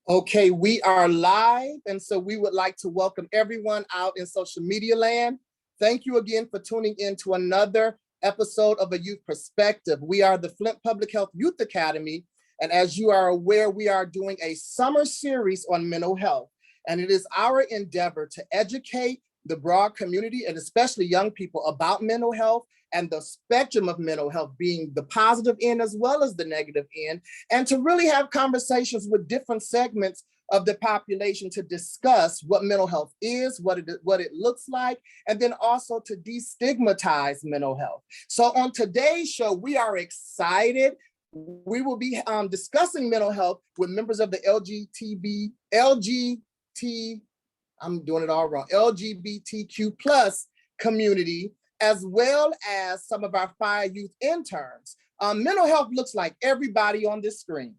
Okay, we are live, and so we would like to welcome everyone out in social media land. Thank you again for tuning in to another episode of A Youth Perspective. We are the Flint Public Health Youth Academy, and as you are aware, we are doing a summer series on mental health, and it is our endeavor to educate the broad community, and especially young people, about mental health and the spectrum of mental health, being the positive end as well as the negative end, and to really have conversations with different segments of the population to discuss what mental health is, what it looks like, and then also to destigmatize mental health. So on today's show, we are excited. We will be discussing mental health with members of the LGBTQ plus community, as well as some of our FPHYA youth interns. Mental health looks like everybody on this screen.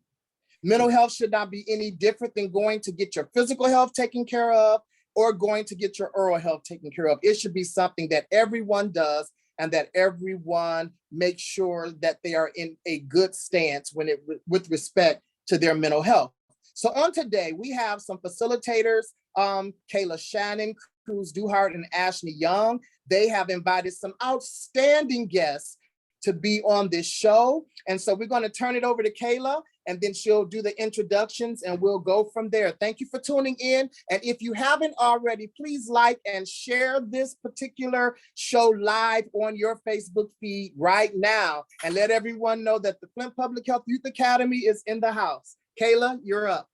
Mental health should not be any different than going to get your physical health taken care of or going to get your oral health taken care of. It should be something that everyone does and that everyone makes sure that they are in a good stance with respect to their mental health. So on today, we have some facilitators, Kayla Shannon, Cruz Duhart, and Ashley Young. They have invited some outstanding guests to be on this show. And so we're going to turn it over to Kayla, and then she'll do the introductions and we'll go from there. Thank you for tuning in. And if you haven't already, please like and share this particular show live on your Facebook feed right now, and let everyone know that the Flint Public Health Youth Academy is in the house. Kayla, you're up.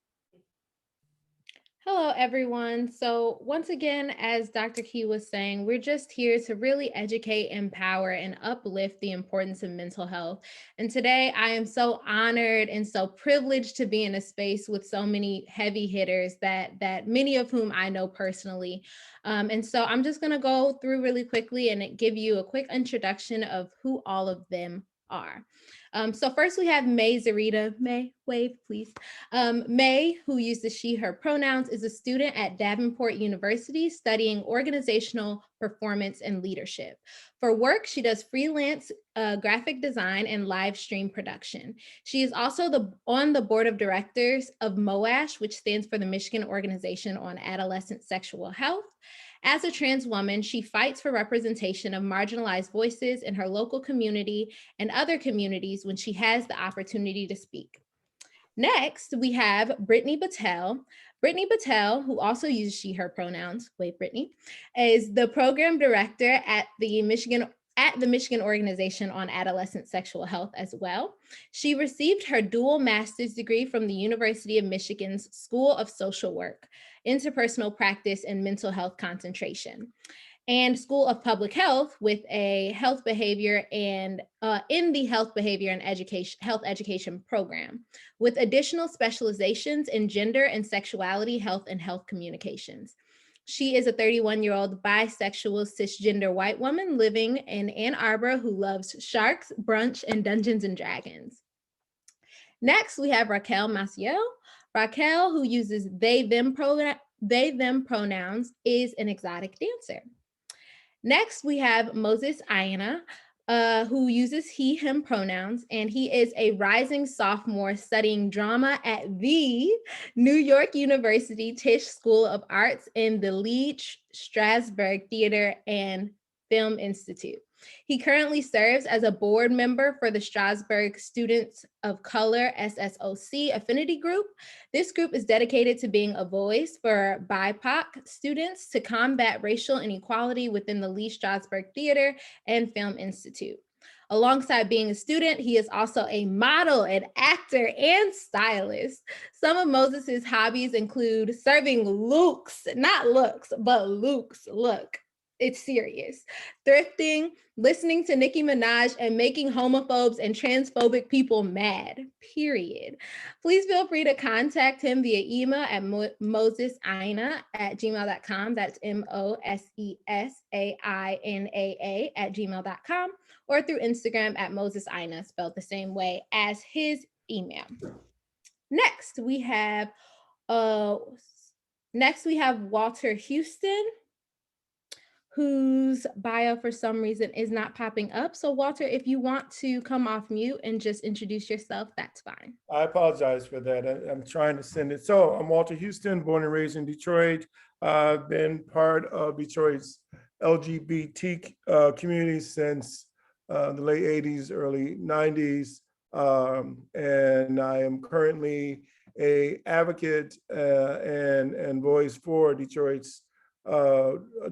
Hello, everyone. So once again, as Dr. Key was saying, we're just here to really educate, empower, and uplift the importance of mental health. And today I am so honored and so privileged to be in a space with so many heavy hitters that many of whom I know personally. And so I'm just going to go through really quickly and give you a quick introduction of who all of them are. So first we have May Zarita. May, wave, please. May, who uses she, her pronouns, is a student at Davenport University studying organizational performance and leadership. For work, she does freelance graphic design and live stream production. She is also on the board of directors of MOASH, which stands for the Michigan Organization on Adolescent Sexual Health. As a trans woman, she fights for representation of marginalized voices in her local community and other communities when she has the opportunity to speak. Next, we have Brittany Battelle. Brittany Battelle, who also uses she, her pronouns, wait, Brittany, is the program director at the Michigan Organization on Adolescent Sexual Health as well. She received her dual master's degree from the University of Michigan's School of Social Work, Interpersonal Practice and Mental Health Concentration, and School of Public Health with a health behavior and in the health behavior and health education program, with additional specializations in gender and sexuality health and health communications. She is a 31-year-old bisexual cisgender white woman living in Ann Arbor who loves sharks, brunch, and Dungeons and Dragons. Next, we have Raquel Maciel. Raquel, who uses they, them pronouns, is an exotic dancer. Next, we have Moses Aina, who uses he, him pronouns, and he is a rising sophomore studying drama at the New York University Tisch School of Arts in the Lee Strasberg Theater and Film Institute. He currently serves as a board member for the Strasberg Students of Color SSOC Affinity Group. This group is dedicated to being a voice for BIPOC students to combat racial inequality within the Lee Strasberg Theater and Film Institute. Alongside being a student, he is also a model, an actor, and stylist. Some of Moses's hobbies include serving Luke's, not looks, but Luke's look. It's serious. Thrifting, listening to Nicki Minaj, and making homophobes and transphobic people mad, period. Please feel free to contact him via email at mosesaina@gmail.com. That's MOSESAINAA@gmail.com, or through Instagram at mosesaina, spelled the same way as his email. Next, we have Walter Houston, whose bio for some reason is not popping up. So Walter, if you want to come off mute and just introduce yourself, that's fine. I apologize for that. I'm trying to send it. So I'm Walter Houston, born and raised in Detroit. I've been part of Detroit's LGBT community since the late 80s, early 90s. And I am currently an advocate and voice for Detroit's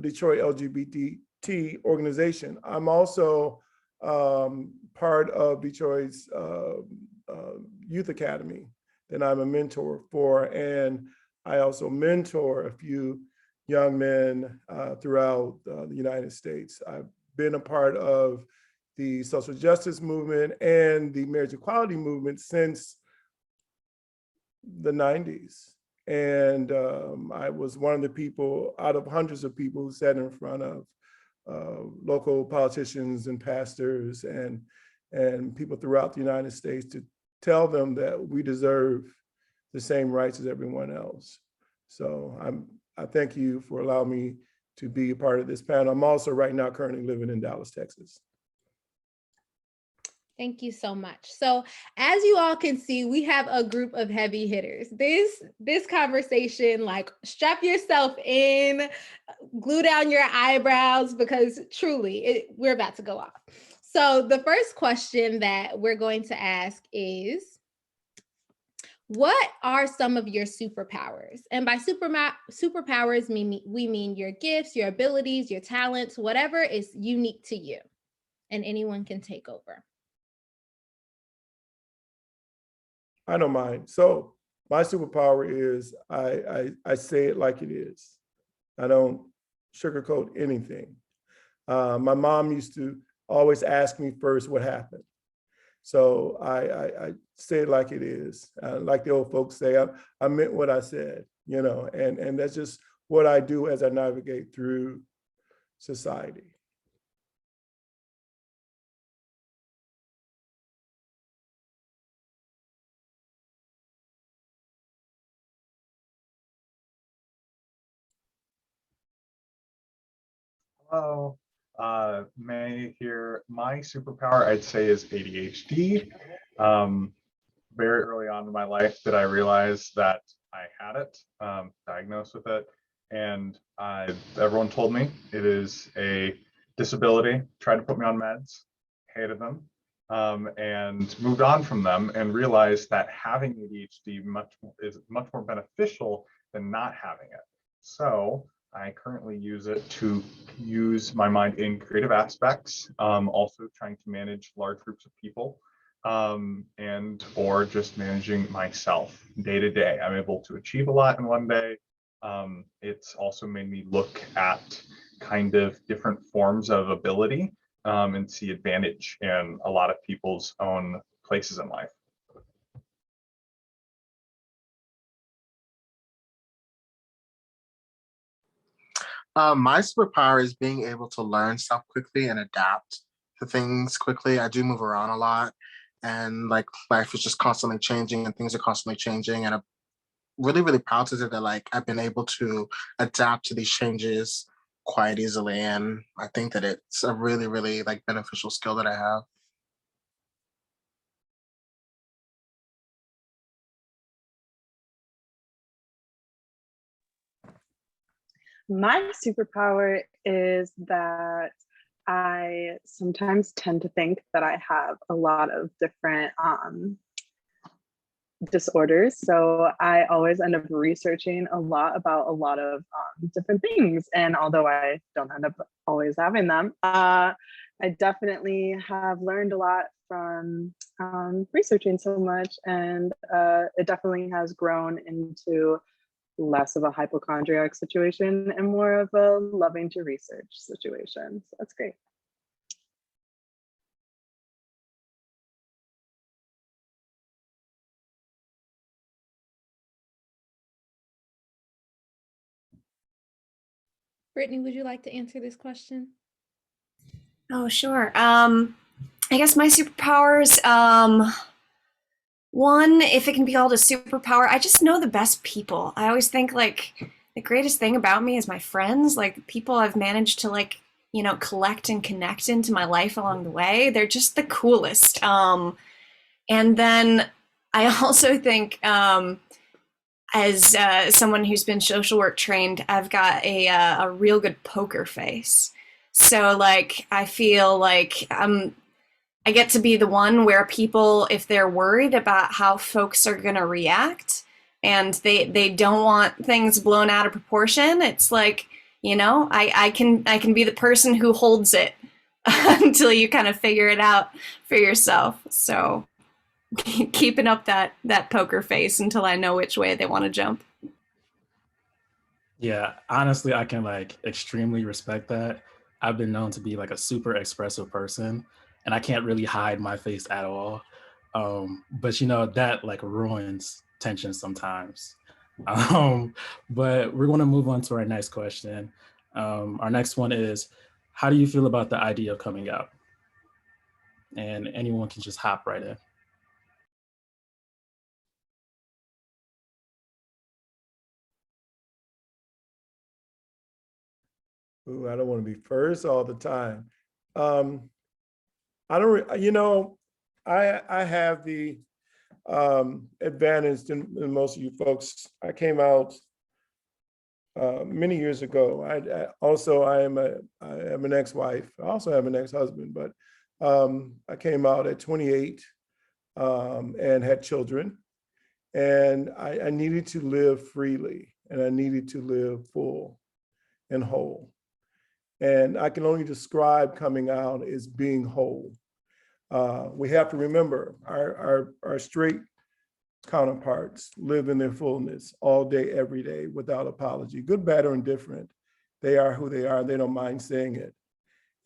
Detroit LGBT organization. I'm also part of Detroit's Youth Academy that I'm a mentor for, and I also mentor a few young men throughout the United States. I've been a part of the social justice movement and the marriage equality movement since the 90s. And I was one of the people out of hundreds of people who sat in front of local politicians and pastors and people throughout the United States to tell them that we deserve the same rights as everyone else. So I thank you for allowing me to be a part of this panel. I'm also right now currently living in Dallas, Texas. Thank you so much. So as you all can see, we have a group of heavy hitters. This conversation, like, strap yourself in, glue down your eyebrows, because truly we're about to go off. So the first question that we're going to ask is, what are some of your superpowers? And by superpowers, we mean your gifts, your abilities, your talents, whatever is unique to you. And anyone can take over. I don't mind. So my superpower is I say it like it is. I don't sugarcoat anything. My mom used to always ask me first what happened. So I say it like it is. Like the old folks say, I meant what I said, you know, and that's just what I do as I navigate through society. Hello, May here. My superpower, I'd say, is ADHD. Very early on in my life did I realize that I had it, diagnosed with it, and everyone told me it is a disability, tried to put me on meds, hated them, and moved on from them and realized that having ADHD is much more beneficial than not having it. So I currently use it to use my mind in creative aspects, also trying to manage large groups of people, and or just managing myself day to day. I'm able to achieve a lot in one day. It's also made me look at kind of different forms of ability and see advantage in a lot of people's own places in life. My superpower is being able to learn stuff quickly and adapt to things quickly. I do move around a lot, and like life is just constantly changing and things are constantly changing. And I'm really, really proud to say that like I've been able to adapt to these changes quite easily. And I think that it's a really, really like beneficial skill that I have. My superpower is that I sometimes tend to think that I have a lot of different disorders. So I always end up researching a lot about a lot of different things. And although I don't end up always having them, I definitely have learned a lot from researching so much. And it definitely has grown into less of a hypochondriac situation and more of a loving to research situation. So that's great. Brittany, would you like to answer this question? Oh, sure. I guess my superpowers, one, if it can be called a superpower, I just know the best people. I always think like the greatest thing about me is my friends, like people I've managed to like, collect and connect into my life along the way. They're just the coolest. And then I also think, as someone who's been social work trained, I've got a real good poker face. So like, I feel like I get to be the one where people, if they're worried about how folks are going to react and they don't want things blown out of proportion, it's like, I can be the person who holds it until you kind of figure it out for yourself. So keeping up that poker face until I know which way they want to jump. Yeah, honestly, I can like extremely respect that. I've been known to be like a super expressive person, and I can't really hide my face at all. But that like ruins tension sometimes. Um, but we're going to move on to our next question. Our next one is, how do you feel about the idea of coming out? And anyone can just hop right in. Ooh, I don't want to be first all the time. I don't, I have the advantage than most of you folks. I came out many years ago. I am an ex-wife. I also have an ex-husband, but I came out at 28 and had children. And I needed to live freely, and I needed to live full and whole. And I can only describe coming out as being whole. We have to remember our straight counterparts live in their fullness all day, every day, without apology, good, bad, or indifferent. They are who they are. They don't mind saying it.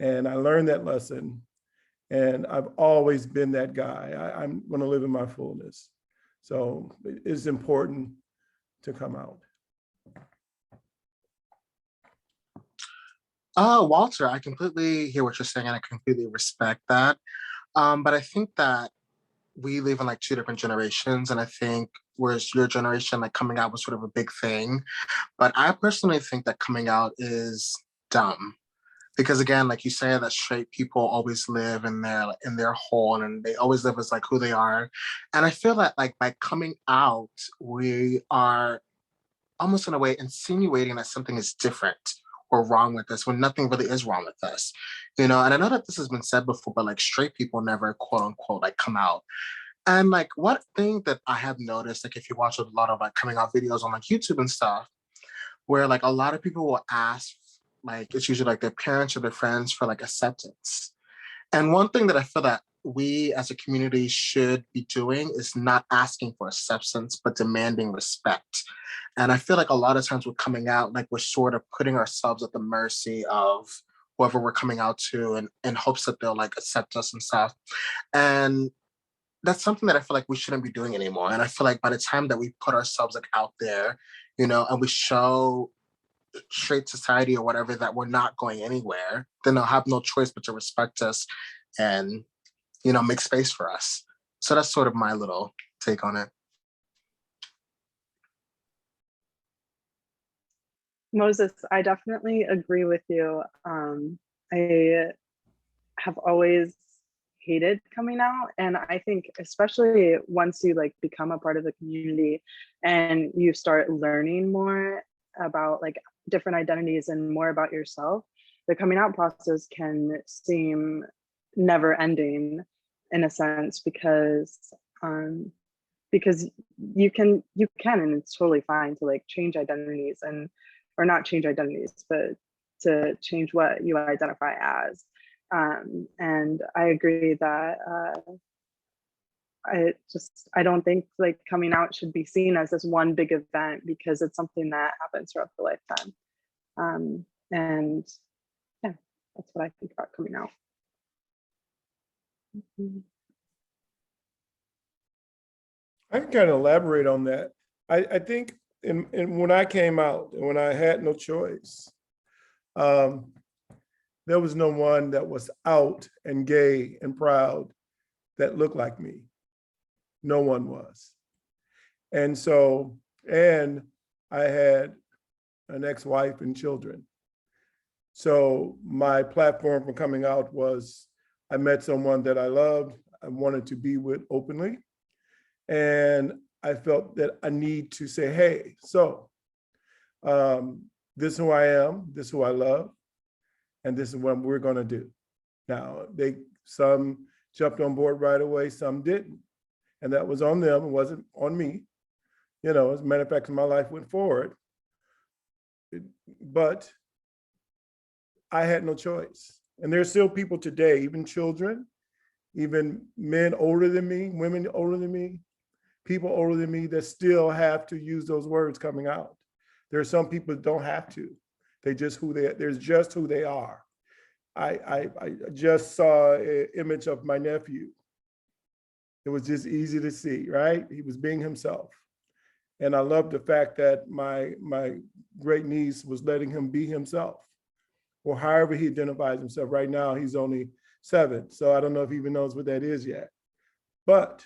And I learned that lesson. And I've always been that guy. I'm going to live in my fullness. So it's important to come out. Walter, I completely hear what you're saying, and I completely respect that. But I think that we live in like two different generations, and I think whereas your generation, like coming out was sort of a big thing. But I personally think that coming out is dumb. Because again, like you say, that straight people always live in their hole, and they always live as like who they are. And I feel that like by coming out, we are almost in a way insinuating that something is different or wrong with us when nothing really is wrong with us. And I know that this has been said before, but like straight people never quote unquote like come out. And like one thing that I have noticed, like if you watch a lot of like coming out videos on like YouTube and stuff, where like a lot of people will ask, like it's usually like their parents or their friends for like acceptance. And one thing that I feel that we as a community should be doing is not asking for acceptance, but demanding respect. And I feel like a lot of times with coming out, like we're sort of putting ourselves at the mercy of whoever we're coming out to, and in hopes that they'll like accept us and stuff. And that's something that I feel like we shouldn't be doing anymore. And I feel like by the time that we put ourselves like out there, and we show straight society or whatever that we're not going anywhere, then they'll have no choice but to respect us and, make space for us. So that's sort of my little take on it. Moses, I definitely agree with you. I have always hated coming out, and I think especially once you like become a part of the community and you start learning more about like different identities and more about yourself, the coming out process can seem never ending in a sense, because you can and it's totally fine to like change identities, and or not change identities, but to change what you identify as. And I agree that I don't think like coming out should be seen as this one big event, because it's something that happens throughout the lifetime. And yeah, that's what I think about coming out. I can kind of elaborate on that. I think when I came out, and when I had no choice, there was no one that was out and gay and proud that looked like me. No one was. And so, and I had an ex-wife and children. So my platform for coming out was I met someone that I loved, I wanted to be with openly. And I felt that I need to say, hey, so this is who I am, this is who I love, and this is what we're gonna do. Now, some jumped on board right away, some didn't. And that was on them, it wasn't on me. You know, as a matter of fact, my life went forward. But I had no choice. And there's still people today, even children, even men older than me, women older than me, people older than me that still have to use those words coming out. There are some people that don't have to. They're just who they are. I just saw an image of my nephew. It was just easy to see, right? He was being himself. And I love the fact that my great niece was letting him be himself, or however he identifies himself. Right now, he's only 7, so I don't know if he even knows what that is yet. But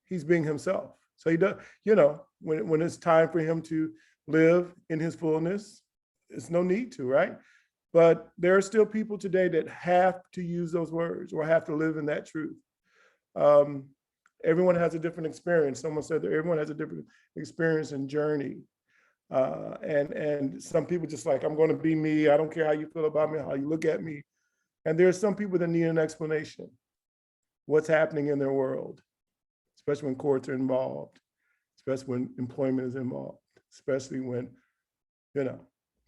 he's being himself. So he does, you know, when it's time for him to live in his fullness, it's no need to, right? But there are still people today that have to use those words or have to live in that truth. Everyone has a different experience. Someone said that everyone has a different experience and journey. And some people just like, I'm going to be me. I don't care how you feel about me, how you look at me. And there's some people that need an explanation. What's happening in their world, especially when courts are involved, especially when employment is involved, especially when, you know,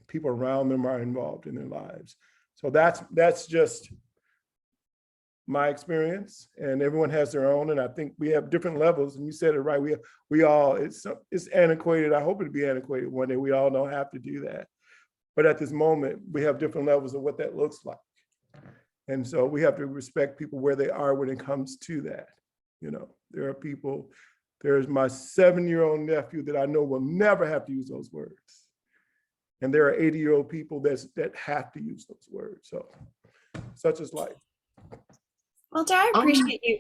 people around them are involved in their lives. So that's just my experience, and everyone has their own. And I think we have different levels. And you said it right. We all, it's antiquated. I hope it'll be antiquated one day. We all don't have to do that. But at this moment, we have different levels of what that looks like. And so we have to respect people where they are when it comes to that. You know, there are people, there's my 7-year-old nephew that I know will never have to use those words. And there are 80-year-old people that have to use those words. So such is life. Walter, I appreciate you.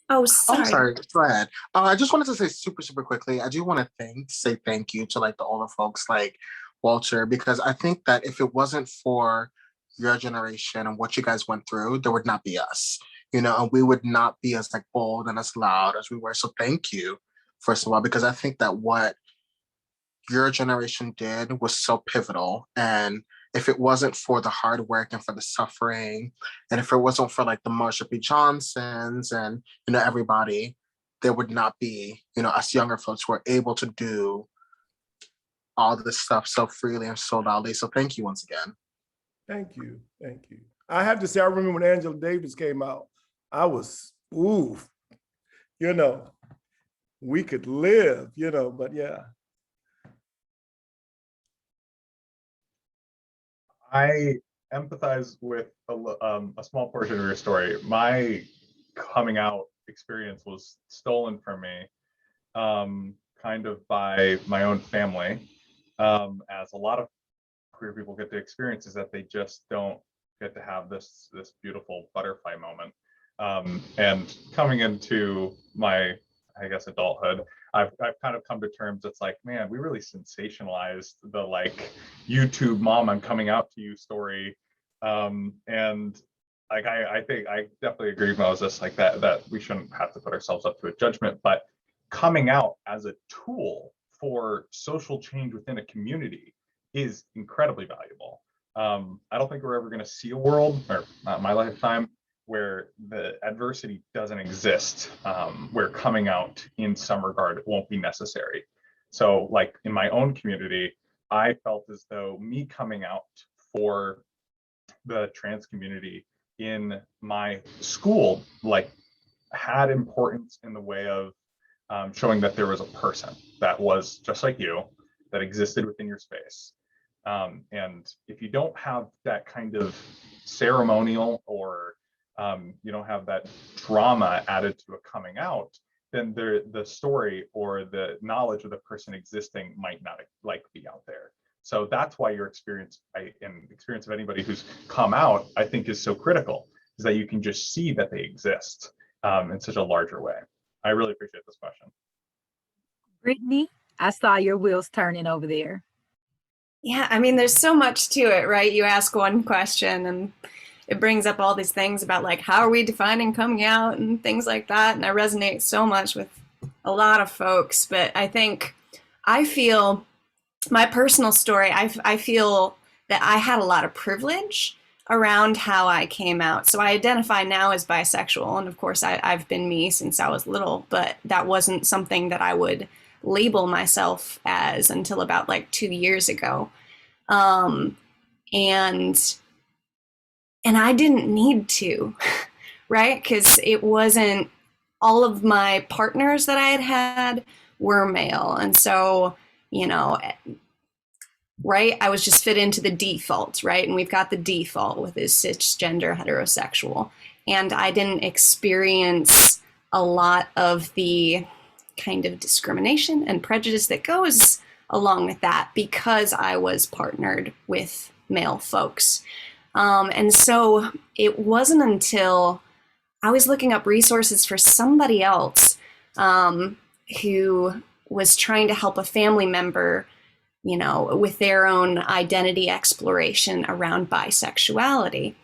Oh, sorry. I'm sorry, go ahead. I just wanted to say super quickly, I do want to say thank you to like the older folks like Walter, because I think that if it wasn't for your generation and what you guys went through, there would not be us, you know, and we would not be as like bold and as loud as we were. So thank you, first of all, because I think that what your generation did was so pivotal. And if it wasn't for the hard work and for the suffering, and if it wasn't for like the Marsha P. Johnsons and, you know, everybody, there would not be, you know, us younger folks who are able to do all this stuff so freely and so loudly. So thank you once again. Thank you. Thank you. I have to say, I remember when Angela Davis came out, I was, ooh, you know, we could live, you know, but yeah. I empathize with a small portion of your story. My coming out experience was stolen from me, kind of by my own family, as a lot of queer people get to experience is that they just don't get to have this beautiful butterfly moment. And coming into my, I guess, adulthood, I've kind of come to terms. It's like, man, we really sensationalized the like YouTube mom I'm coming out to you story, and like I think I definitely agree with Moses like that we shouldn't have to put ourselves up to a judgment, but coming out as a tool for social change within a community is incredibly valuable. I don't think we're ever going to see a world, or not in my lifetime, where the adversity doesn't exist, where coming out in some regard won't be necessary. So like in my own community, I felt as though me coming out for the trans community in my school like had importance in the way of showing that there was a person that was just like you, that existed within your space. And if you don't have that kind of ceremonial or you don't have that drama added to a coming out, then the story or the knowledge of the person existing might not like be out there. So that's why your experience and experience of anybody who's come out, I think, is so critical, is that you can just see that they exist in such a larger way. I really appreciate this question. Brittany, I saw your wheels turning over there. Yeah, I mean, there's so much to it, right? You ask one question and it brings up all these things about like, how are we defining coming out and things like that. And I resonate so much with a lot of folks. But I feel my personal story, I feel that I had a lot of privilege around how I came out. So I identify now as bisexual. And of course, I've been me since I was little, but that wasn't something that I would label myself as until about like 2 years ago. Um, and I didn't need to, right? Because it wasn't, all of my partners that I had were male. And so, you know, right, I was just fit into the default, right? And we've got the default with is cisgender heterosexual. And I didn't experience a lot of the kind of discrimination and prejudice that goes along with that because I was partnered with male folks. And so it wasn't until I was looking up resources for somebody else who was trying to help a family member, you know, with their own identity exploration around bisexuality,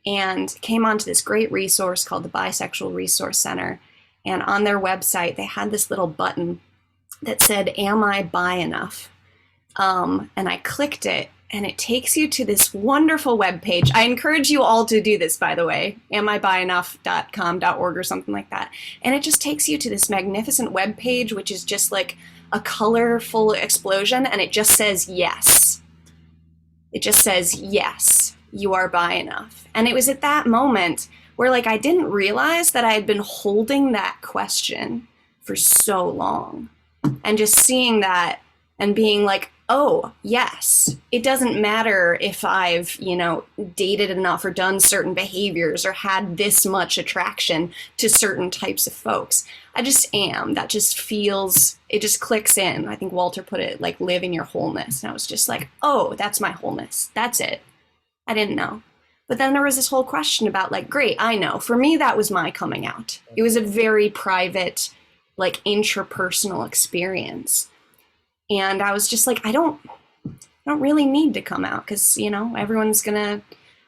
and came onto this great resource called the Bisexual Resource Center. And on their website, they had this little button that said, "Am I bi enough?" And I clicked it, and it takes you to this wonderful webpage. I encourage you all to do this, by the way, amibioenough.com.org or something like that. And it just takes you to this magnificent webpage, which is just like a colorful explosion, and it just says yes. It just says, yes, you are bi enough. And it was at that moment where like I didn't realize that I had been holding that question for so long. And just seeing that and being like, oh, yes, it doesn't matter if I've, you know, dated enough or done certain behaviors or had this much attraction to certain types of folks. I just am. That just feels, it just clicks in. I think Walter put it like live in your wholeness. And I was just like, oh, that's my wholeness. That's it. I didn't know. But then there was this whole question about like, great, I know. For me, that was my coming out. It was a very private, like intrapersonal experience. And I was just like, I don't really need to come out because, you know, everyone's gonna,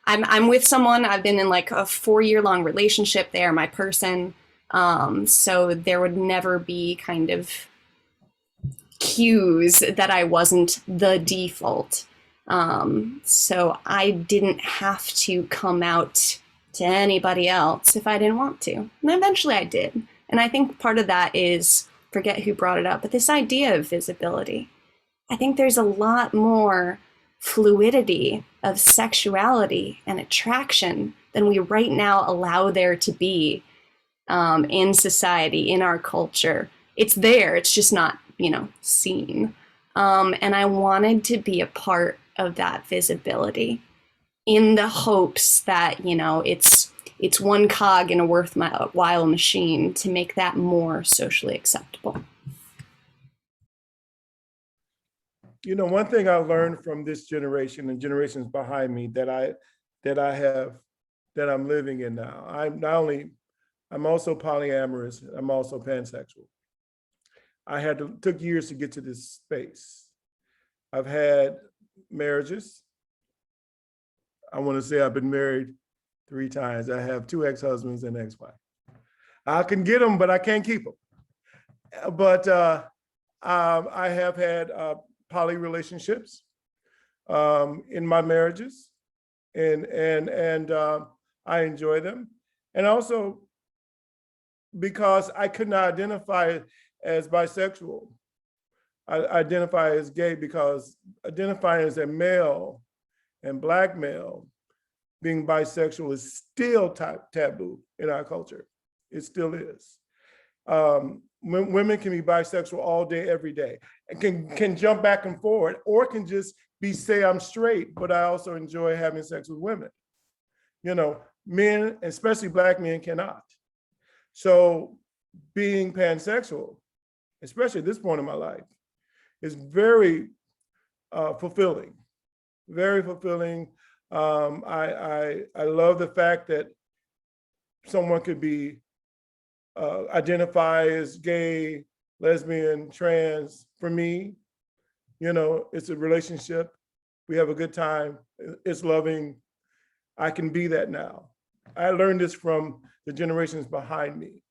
I'm with someone, I've been in like a 4-year-long relationship. They are my person. So there would never be kind of cues that I wasn't the default. So I didn't have to come out to anybody else if I didn't want to. And eventually I did. And I think part of that is, forget who brought it up, but this idea of visibility. I think there's a lot more fluidity of sexuality and attraction than we right now allow there to be in society, in our culture. It's there, it's just not, you know, seen. And I wanted to be a part of that visibility in the hopes that, you know, it's one cog in a worthwhile machine to make that more socially acceptable. You know, one thing I learned from this generation and generations behind me that I'm living in now. I'm also polyamorous. I'm also pansexual. Took years to get to this space. I've had marriages. I want to say I've been married 3 times. I have 2 ex-husbands and ex-wife. I can get them, but I can't keep them. But I have had poly relationships in my marriages, and I enjoy them. And also because I could not identify as bisexual, I identify as gay because identifying as a male and Black male, being bisexual is still taboo in our culture. It still is. Women can be bisexual all day, every day, and can jump back and forward, or can just say I'm straight, but I also enjoy having sex with women. You know, men, especially Black men, cannot. So being pansexual, especially at this point in my life, is very fulfilling, very fulfilling. I love the fact that someone could be identify as gay, lesbian, trans. For me, you know, it's a relationship. We have a good time. It's loving. I can be that now. I learned this from the generations behind me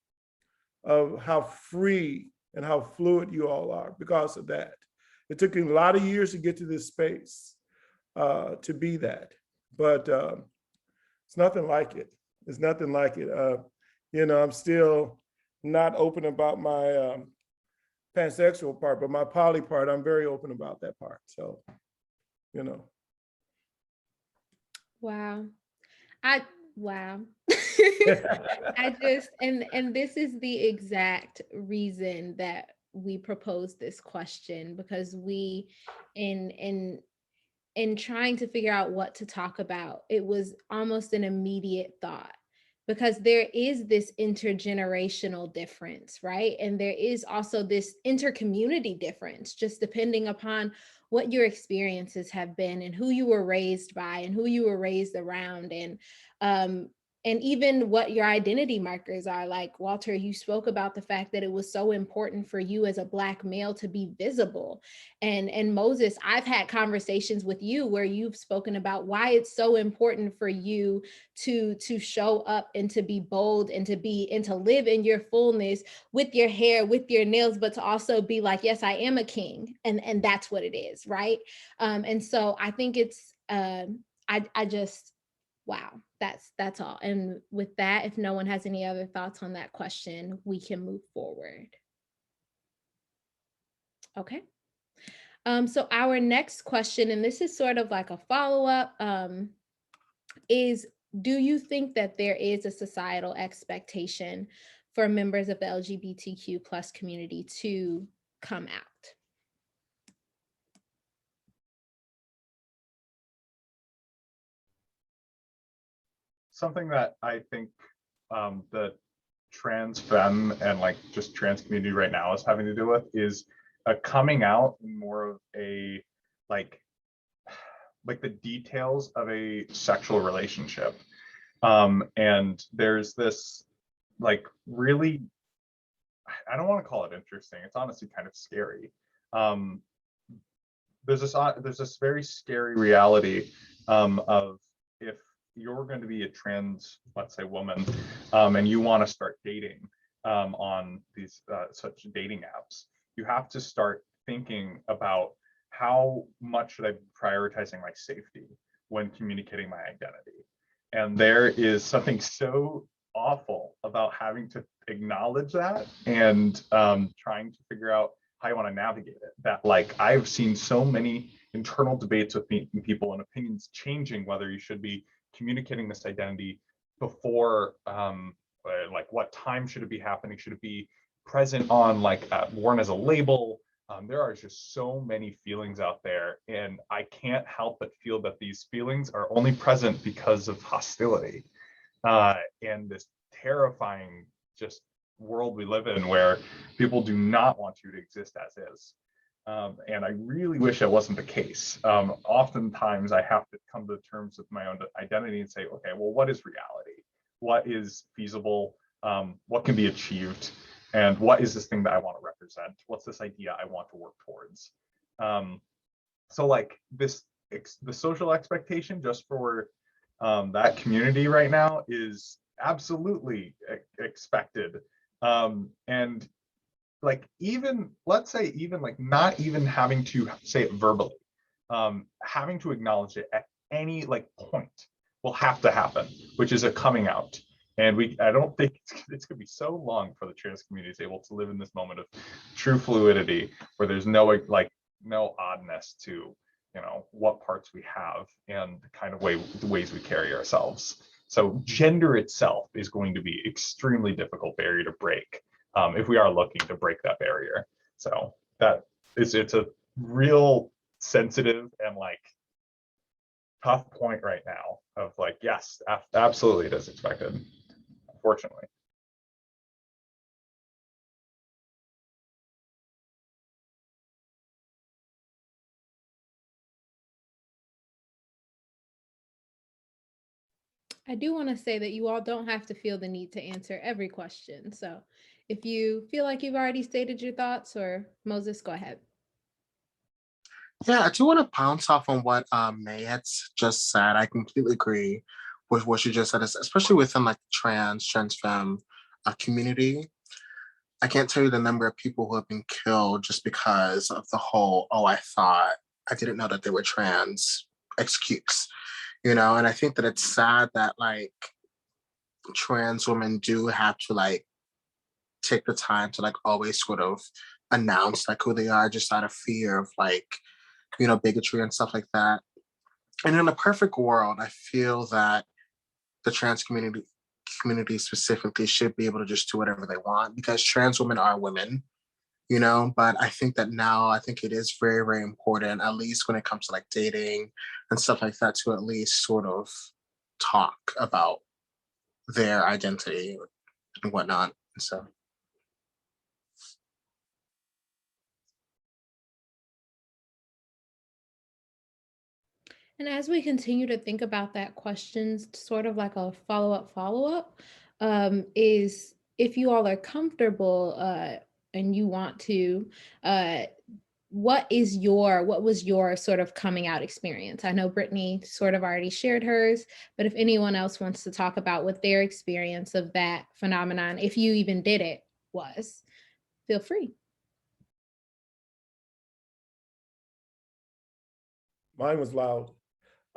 of how free and how fluid you all are because of that. It took a lot of years to get to this space to be that, but it's nothing like it. It's nothing like it. You know, I'm still not open about my pansexual part, but my poly part, I'm very open about that part. So, you know. Wow. Wow. I just, and this is the exact reason that we proposed this question, because we, in trying to figure out what to talk about, it was almost an immediate thought, because there is this intergenerational difference, right? And there is also this intercommunity difference, just depending upon what your experiences have been and who you were raised by and who you were raised around, and even what your identity markers are. Like, Walter, you spoke about the fact that it was so important for you as a Black male to be visible. And Moses, I've had conversations with you where you've spoken about why it's so important for you to show up and to be bold and to live in your fullness with your hair, with your nails, but to also be like, yes, I am a king. And that's what it is, right? And so I think it's, I just, wow, that's all. And with that, if no one has any other thoughts on that question, we can move forward. Okay. So our next question, and this is sort of like a follow-up, is, do you think that there is a societal expectation for members of the LGBTQ plus community to come out? Something that I think the trans femme and like just trans community right now is having to do with is a coming out in more of a like the details of a sexual relationship. And there's this like really, I don't want to call it interesting, it's honestly kind of scary. There's this very scary reality of, if you're going to be a trans, let's say, woman, and you want to start dating on these such dating apps, you have to start thinking about how much should I be prioritizing my safety when communicating my identity. And there is something so awful about having to acknowledge that and trying to figure out how you want to navigate it. That, like, I've seen so many internal debates with people and opinions changing whether you should be communicating this identity before, like, what time should it be happening? Should it be present on, like, worn as a label? There are just so many feelings out there, and I can't help but feel that these feelings are only present because of hostility and this terrifying just world we live in where people do not want you to exist as is. And I really wish it wasn't the case. Oftentimes I have to come to terms with my own identity and say, okay, well, what is reality? What is feasible? What can be achieved? And what is this thing that I want to represent? What's this idea I want to work towards? So like the social expectation just for that community right now is absolutely expected. And like, even, let's say, even like not even having to say it verbally, having to acknowledge it at any like point will have to happen, which is a coming out. And I don't think it's gonna be so long for the trans community is able to live in this moment of true fluidity where there's no oddness to, you know, what parts we have and the kind of the ways we carry ourselves. So gender itself is going to be extremely difficult barrier to break if we are looking to break that barrier. So it's a real sensitive and like tough point right now of like, yes, absolutely it is expected, unfortunately. I do want to say that you all don't have to feel the need to answer every question. So if you feel like you've already stated your thoughts, or Moses, go ahead. Yeah, I do want to bounce off on what May had just said. I completely agree with what she just said, especially within like trans femme community. I can't tell you the number of people who have been killed just because of the whole, oh, I didn't know that they were trans excuse, and I think that it's sad that like trans women do have to like take the time to like always sort of announce like who they are just out of fear of like, bigotry and stuff like that. And in a perfect world, I feel that the trans community specifically should be able to just do whatever they want because trans women are women, but I think that now I think it is very, very important, at least when it comes to like dating and stuff like that, to at least sort of talk about their identity and whatnot. So And as we continue to think about that question, sort of like a follow-up, is if you all are comfortable and you want to, what was your sort of coming out experience? I know Brittany sort of already shared hers, but if anyone else wants to talk about what their experience of that phenomenon, if you even did it, was, feel free. Mine was loud.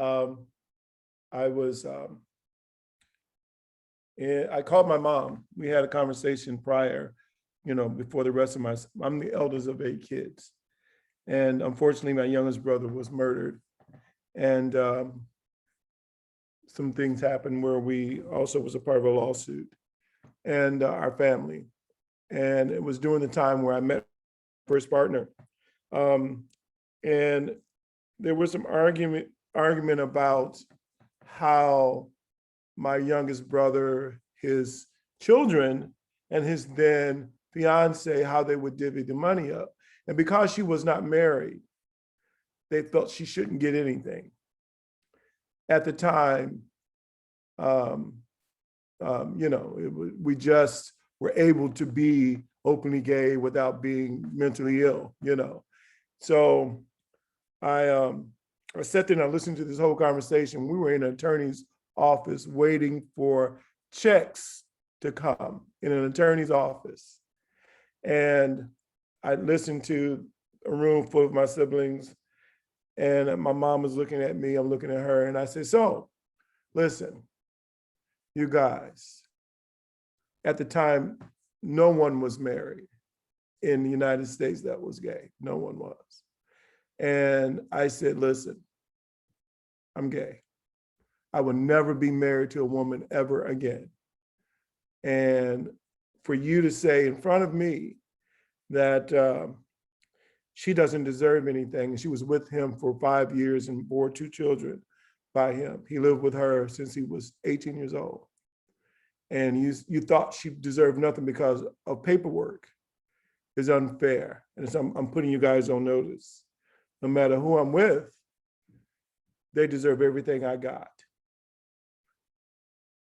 I was, I called my mom. We had a conversation prior, before the rest of I'm the eldest of 8 kids. And unfortunately, my youngest brother was murdered. And some things happened where we also was a part of a lawsuit and our family. And it was during the time where I met my first partner. And there was some argument about how my youngest brother, his children, and his then fiance, how they would divvy the money up. And because she was not married, they felt she shouldn't get anything. At the time, we just were able to be openly gay without being mentally ill, So I sat there and I listened to this whole conversation. We were in an attorney's office waiting for checks to come in an attorney's office. And I listened to a room full of my siblings and my mom was looking at me, I'm looking at her, and I said, so, listen, you guys, at the time, no one was married in the United States that was gay. No one was. And I said, listen, I'm gay. I will never be married to a woman ever again. And for you to say in front of me that she doesn't deserve anything, and she was with him for 5 years and bore 2 children by him. He lived with her since he was 18 years old. And you thought she deserved nothing because of paperwork is unfair. And so I'm putting you guys on notice. No matter who I'm with, they deserve everything I got.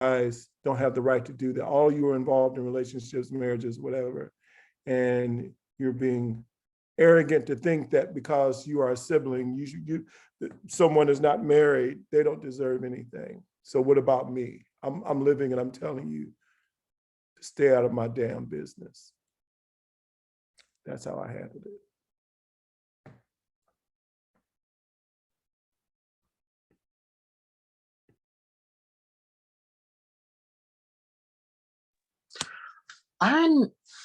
You guys don't have the right to do that. All you are involved in relationships, marriages, whatever, and you're being arrogant to think that because you are a sibling, someone is not married, they don't deserve anything. So what about me? I'm living and I'm telling you to stay out of my damn business. That's how I handled it. I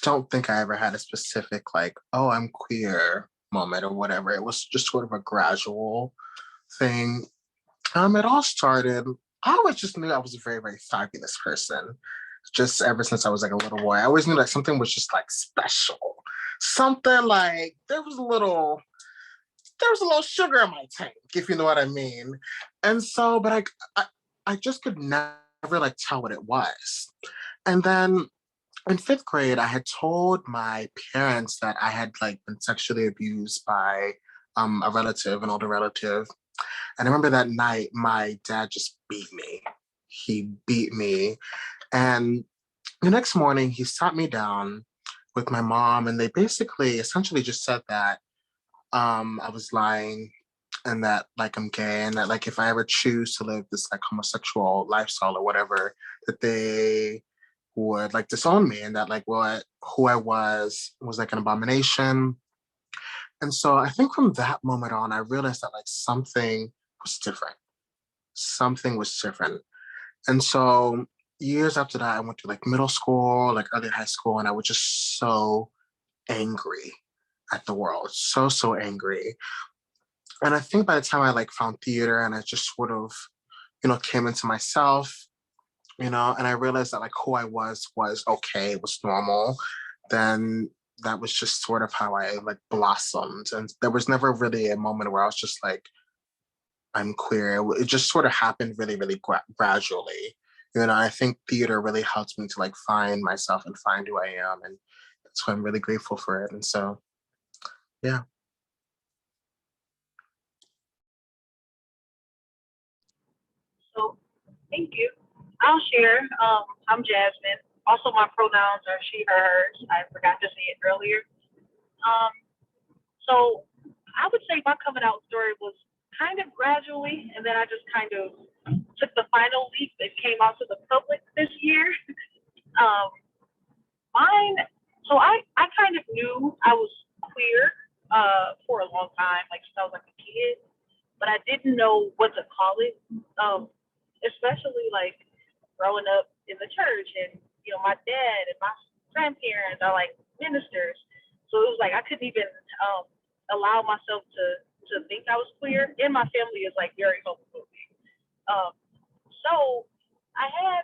don't think I ever had a specific like, oh, I'm queer moment or whatever. It was just sort of a gradual thing. It all started, I always just knew I was a very, very fabulous person. Just ever since I was like a little boy. I always knew like something was just like special. Something like there was a little sugar in my tank, if you know what I mean. And so, but I just could never like tell what it was. And then in 5th grade, I had told my parents that I had like been sexually abused by a relative, an older relative. And I remember that night, my dad just beat me. He beat me. And the next morning, he sat me down with my mom, and they basically essentially just said that I was lying, and that like I'm gay, and that like if I ever choose to live this like homosexual lifestyle or whatever, that they would like disown me, and that like what who I was like an abomination. And so I think from that moment on, I realized that like something was different. Something was different. And so years after that, I went to like middle school, like early high school, and I was just so angry at the world, so angry. And I think by the time I like found theater and I just sort of, came into myself, and I realized that like who I was okay, was normal, then that was just sort of how I like blossomed. And there was never really a moment where I was just like, I'm queer. It just sort of happened really, really gradually. I think theater really helped me to like find myself and find who I am. And that's why I'm really grateful for it. And so, yeah. So thank you. I'll share. I'm Jasmine. Also, my pronouns are she, her, hers. I forgot to say it earlier. Um, so I would say my coming out story was kind of gradually, and then I just kind of took the final leap and came out to the public this year. Um, mine. So I kind of knew I was queer for a long time, like since I was like a kid, but I didn't know what to call it. Especially like growing up in the church, and my dad and my grandparents are like ministers, so it was like I couldn't even allow myself to think I was queer, and my family is like very homophobic. Um, so I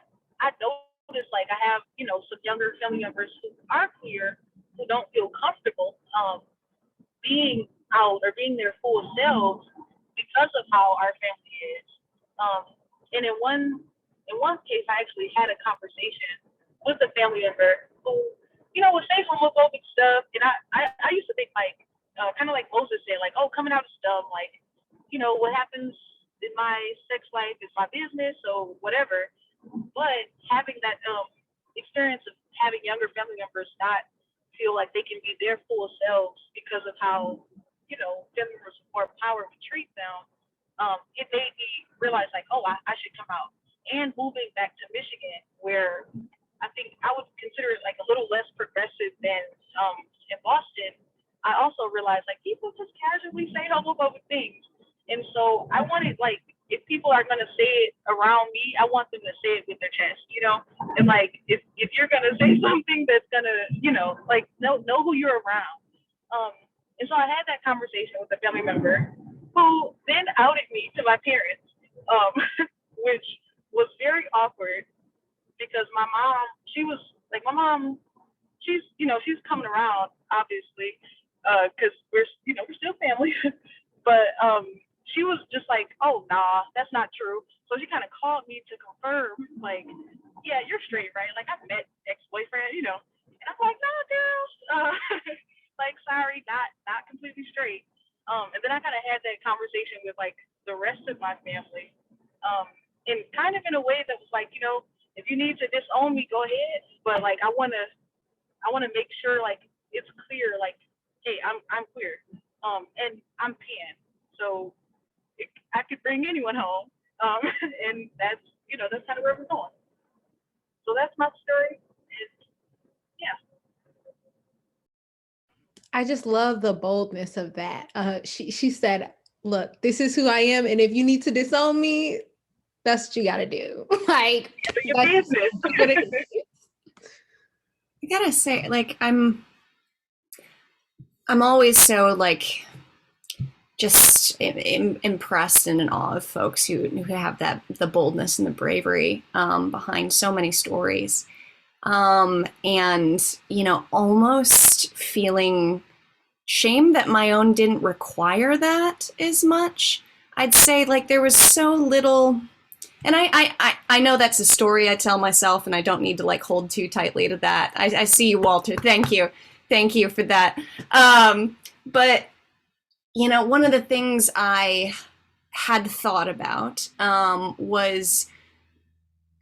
noticed like I have some younger family members who are queer who don't feel comfortable being out or being their full selves because of how our family is. And in one case, I actually had a conversation with a family member who, would say homophobic stuff, and I used to think like, kind of like Moses said, like, oh, coming out is dumb, like, what happens in my sex life is my business, so whatever. But having that experience of having younger family members not feel like they can be their full selves because of how, family members with more power would treat them, it made me realize like, oh, I should come out. And moving back to Michigan, where I think I would consider it like a little less progressive than in Boston, I also realized like people just casually say homophobic things. And so I wanted like, if people are gonna say it around me, I want them to say it with their chest, And like if you're gonna say something that's gonna, like know who you're around. And so I had that conversation with a family member who then outed me to my parents, which was very awkward because my mom, she's coming around obviously, because we're still family, but she was just like, oh nah, that's not true. So she kind of called me to confirm, like, yeah, you're straight, right? Like I've met ex-boyfriend, and I'm like, nah, girls, like sorry, not completely straight. And then I kind of had that conversation with like the rest of my family, and kind of in a way that was like, if you need to disown me, go ahead. But like, I want to make sure like it's clear, like, hey, I'm queer, and I'm pan, so I could bring anyone home, and that's kind of where we're going. So that's my story. Yeah. I just love the boldness of that. She said, look, this is who I am. And if you need to disown me, that's what you got to do. Like, your business. I gotta say, like, I'm always so like just impressed and in awe of folks who have the boldness and the bravery behind so many stories. And almost feeling shame that my own didn't require that as much. I'd say like there was so little, and I know that's a story I tell myself, and I don't need to like hold too tightly to that. I see you, Walter. Thank you for that. But one of the things I had thought about was,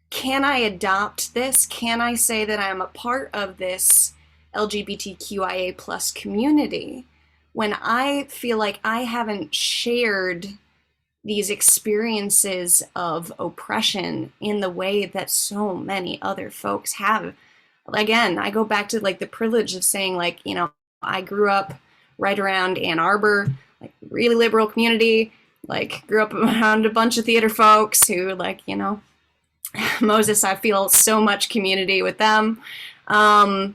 can I adopt this? Can I say that I'm a part of this LGBTQIA plus community when I feel like I haven't shared these experiences of oppression in the way that so many other folks have. Again, I go back to like the privilege of saying, like, you know, I grew up right around Ann Arbor, like really liberal community, like grew up around a bunch of theater folks who, like, you know, Moses, I feel so much community with them. And,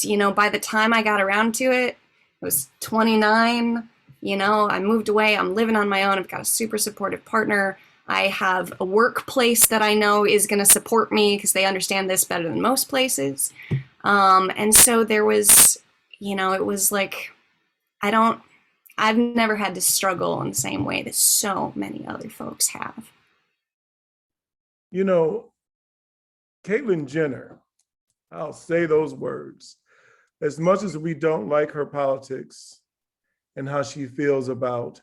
you know, by the time I got around to it, I was 29. You know, I moved away. I'm living on my own. I've got a super supportive partner. I have a workplace that I know is going to support me because they understand this better than most places. And so there was, you know, it was like, I've never had to struggle in the same way that so many other folks have. You know, Caitlyn Jenner, I'll say those words. As much as we don't like her politics and how she feels about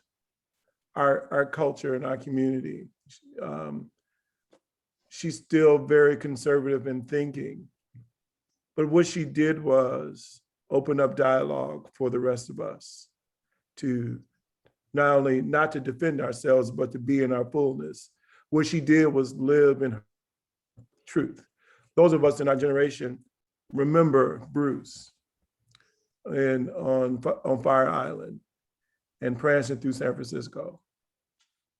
our culture and our community, she's still very conservative in thinking. But what she did was open up dialogue for the rest of us to not only not to defend ourselves, but to be in our fullness. What she did was live in truth. Those of us in our generation remember Bruce and on Fire Island and prancing through San Francisco.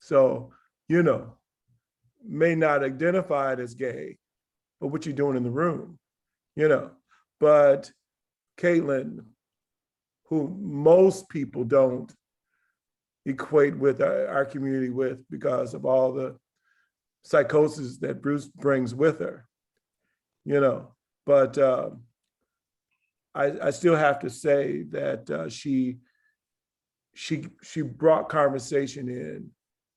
So, you know, may not identify it as gay, but what you're doing in the room, you know. But Caitlyn, who most people don't equate with our community with because of all the psychosis that Bruce brings with her, you know. But I still have to say that she brought conversation in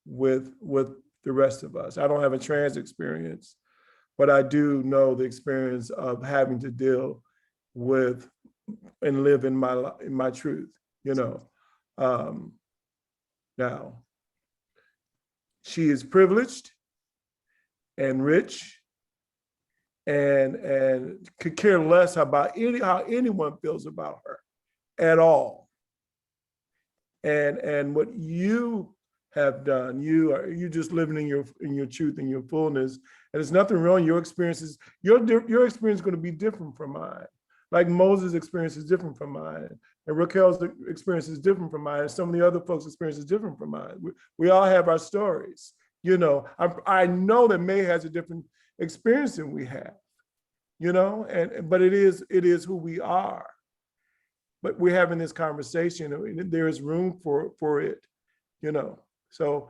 with the rest of us. I don't have a trans experience, but I do know the experience of having to deal with and live in my truth, you know. Now, she is privileged and rich and could care less about how anyone feels about her at all. And what you have done, you just living in your truth and your fullness, and there's nothing wrong. Your experience is going to be different from mine. Like Moses' experience is different from mine, and Raquel's experience is different from mine, and some of the other folks' experience is different from mine. We all have our stories, you know. I know that May has a different experience than we have, you know, but it is who we are. But we're having this conversation, and there is room for it, you know. So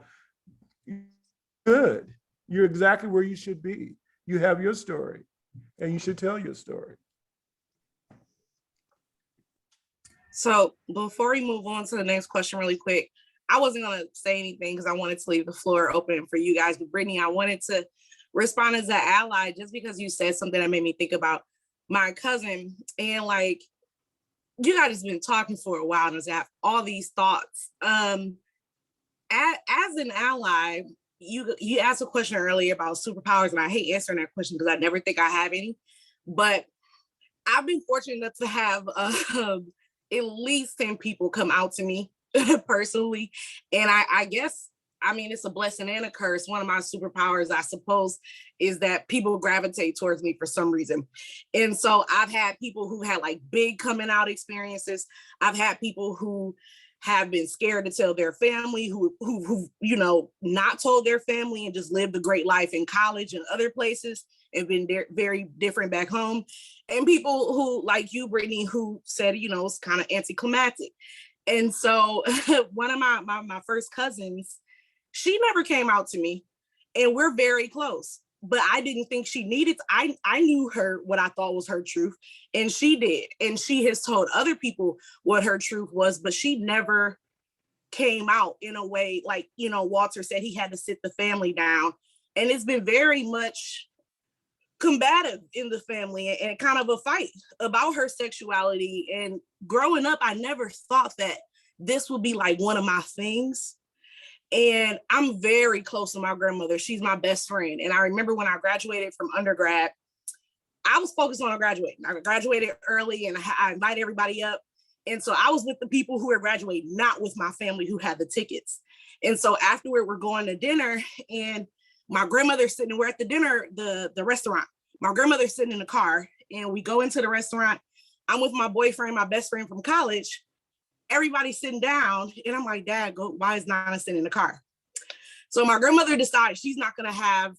good. You're exactly where you should be. You have your story, and you should tell your story. So before we move on to the next question really quick, I wasn't going to say anything because I wanted to leave the floor open for you guys. But Brittany, I wanted to respond as an ally just because you said something that made me think about my cousin. And like, you guys have been talking for a while and I have all these thoughts. As an ally, you asked a question earlier about superpowers, and I hate answering that question because I never think I have any. But I've been fortunate enough to have at least 10 people come out to me personally. And I guess, I mean, it's a blessing and a curse. One of my superpowers, I suppose, is that people gravitate towards me for some reason. And so I've had people who had like big coming out experiences. I've had people who have been scared to tell their family, who you know, not told their family and just lived a great life in college and other places and been very different back home. And people who, like you, Brittany, who said, you know, it's kind of anticlimactic. And so one of my first cousins, she never came out to me, and we're very close, but I didn't think she needed to. I knew her, what I thought was her truth, and she did. And she has told other people what her truth was, but she never came out in a way like, you know, Walter said he had to sit the family down. And it's been very much combative in the family and kind of a fight about her sexuality. And growing up, I never thought that this would be like one of my things. And I'm very close to my grandmother. She's my best friend. And I remember when I graduated from undergrad, I was focused on graduating. I graduated early and I invited everybody up. And so I was with the people who were graduating, not with my family who had the tickets. And so afterward, we're going to dinner, and my grandmother's sitting, we're at the dinner, the restaurant. My grandmother's sitting in the car, and we go into the restaurant. I'm with my boyfriend, my best friend from college. Everybody's sitting down, and I'm like, Dad, why is Nana sitting in the car? So my grandmother decides she's not gonna have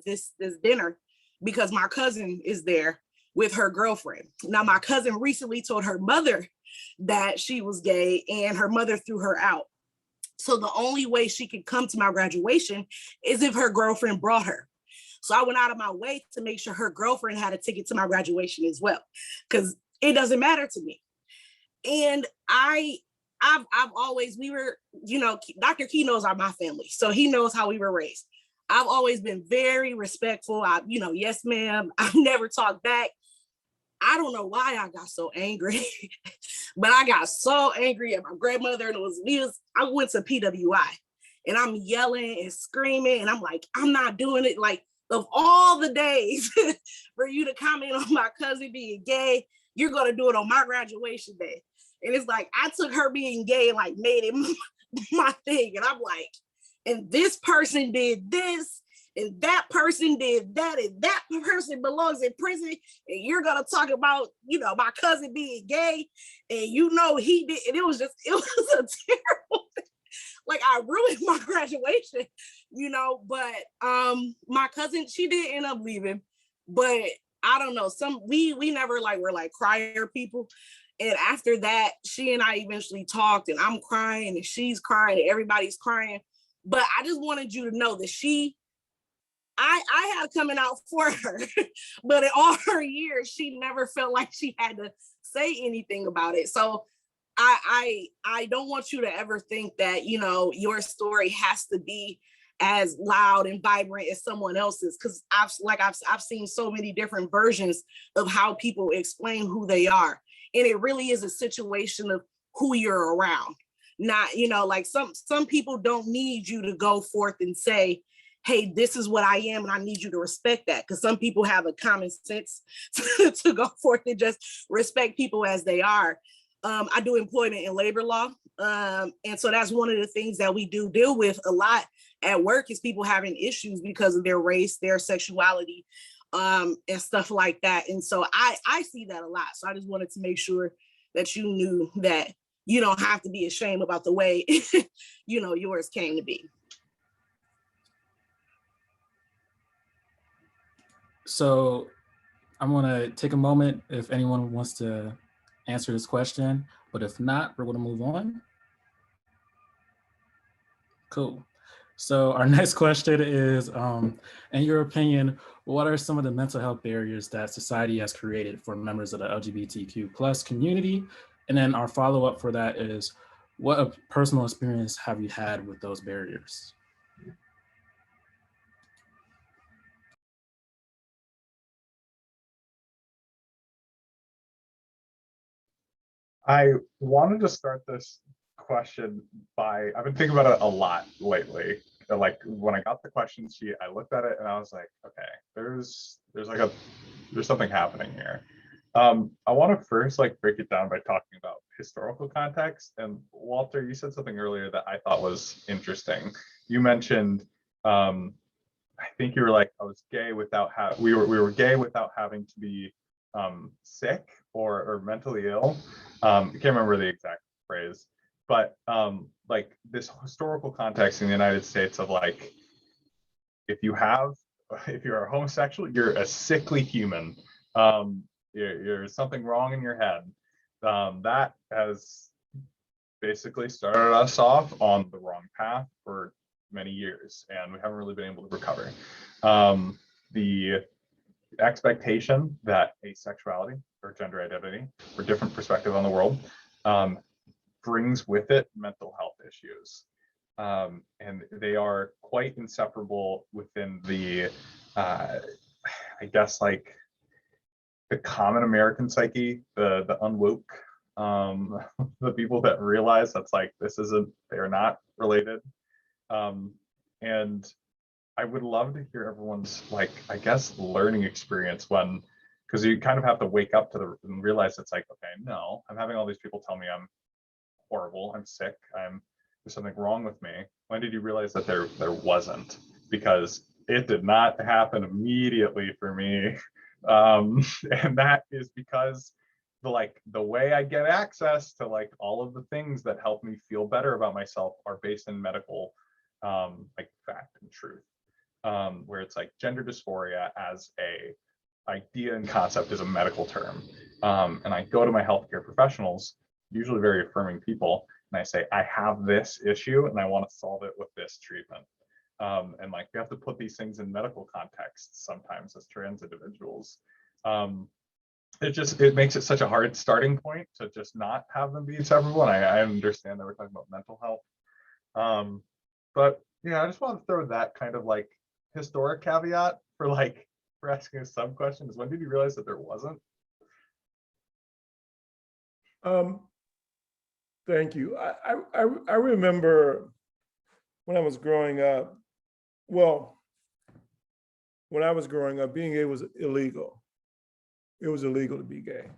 this dinner because my cousin is there with her girlfriend. Now, my cousin recently told her mother that she was gay, and her mother threw her out. So the only way she could come to my graduation is if her girlfriend brought her. So I went out of my way to make sure her girlfriend had a ticket to my graduation as well, because it doesn't matter to me. And I've always, we were, you know, Dr. Key knows my family, so he knows how we were raised. I've always been very respectful. Yes, ma'am. I've never talked back. I don't know why I got so angry, but I got so angry at my grandmother, and I went to PWI, and I'm yelling and screaming, and I'm like, I'm not doing it. Like, of all the days for you to comment on my cousin being gay, you're gonna do it on my graduation day. And it's like, I took her being gay and like made it my thing. And I'm like, and this person did this, and that person did that, and that person belongs in prison, and you're gonna talk about, my cousin being gay, and he did, and it was a terrible thing. Like, I ruined my graduation, but my cousin, she did end up leaving, but I don't know, we never were crier people. And after that, she and I eventually talked, and I'm crying and she's crying and everybody's crying. But I just wanted you to know that I had coming out for her, but in all her years, she never felt like she had to say anything about it. So I don't want you to ever think that, your story has to be as loud and vibrant as someone else's, because I've seen so many different versions of how people explain who they are. And it really is a situation of who you're around. Not, some people don't need you to go forth and say, hey, this is what I am, and I need you to respect that. Because some people have a common sense to go forth and just respect people as they are. I do employment and labor law. And so that's one of the things that we do deal with a lot at work, is people having issues because of their race, their sexuality, and stuff like that. And so I see that a lot. So I just wanted to make sure that you knew that you don't have to be ashamed about the way, yours came to be. So I'm gonna take a moment if anyone wants to answer this question, but if not, we're gonna move on. Cool. So our next question is, in your opinion, what are some of the mental health barriers that society has created for members of the LGBTQ plus community? And then our follow-up for that is, what personal experience have you had with those barriers? I wanted to start this question I've been thinking about it a lot lately. Like, when I got the question sheet, I looked at it and I was like, okay, there's something happening here. I want to first break it down by talking about historical context. And Walter, you said something earlier that I thought was interesting. You mentioned, I think you were like, I was gay without we were gay without having to be sick or mentally ill. I can't remember the exact phrase, but this historical context in the United States of if you're a homosexual, you're a sickly human. You're something wrong in your head. That has basically started us off on the wrong path for many years, and we haven't really been able to recover. The expectation that asexuality or gender identity or different perspective on the world brings with it mental health issues. And they are quite inseparable within the, I guess, the common American psyche, the unwoke, the people that realize that's they're not related. And I would love to hear everyone's, I guess, learning experience when because you kind of have to wake up to and realize it's like, okay, no, I'm having all these people tell me I'm horrible, I'm sick, there's something wrong with me. When did you realize that there wasn't? Because it did not happen immediately for me. And that is because the way I get access to like all of the things that help me feel better about myself are based in medical like fact and truth. Where it's like gender dysphoria as a idea and concept is a medical term. And I go to my healthcare professionals, usually very affirming people, and I say, I have this issue and I want to solve it with this treatment. And like we have to put these things in medical contexts sometimes as trans individuals. It makes it such a hard starting point to just not have them be separable. And I understand that we're talking about mental health. But yeah, I just want to throw that kind of like historic caveat for asking a sub question is, when did you realize that there wasn't? Thank you. I remember when I was growing up, being gay was illegal. It was illegal to be gay.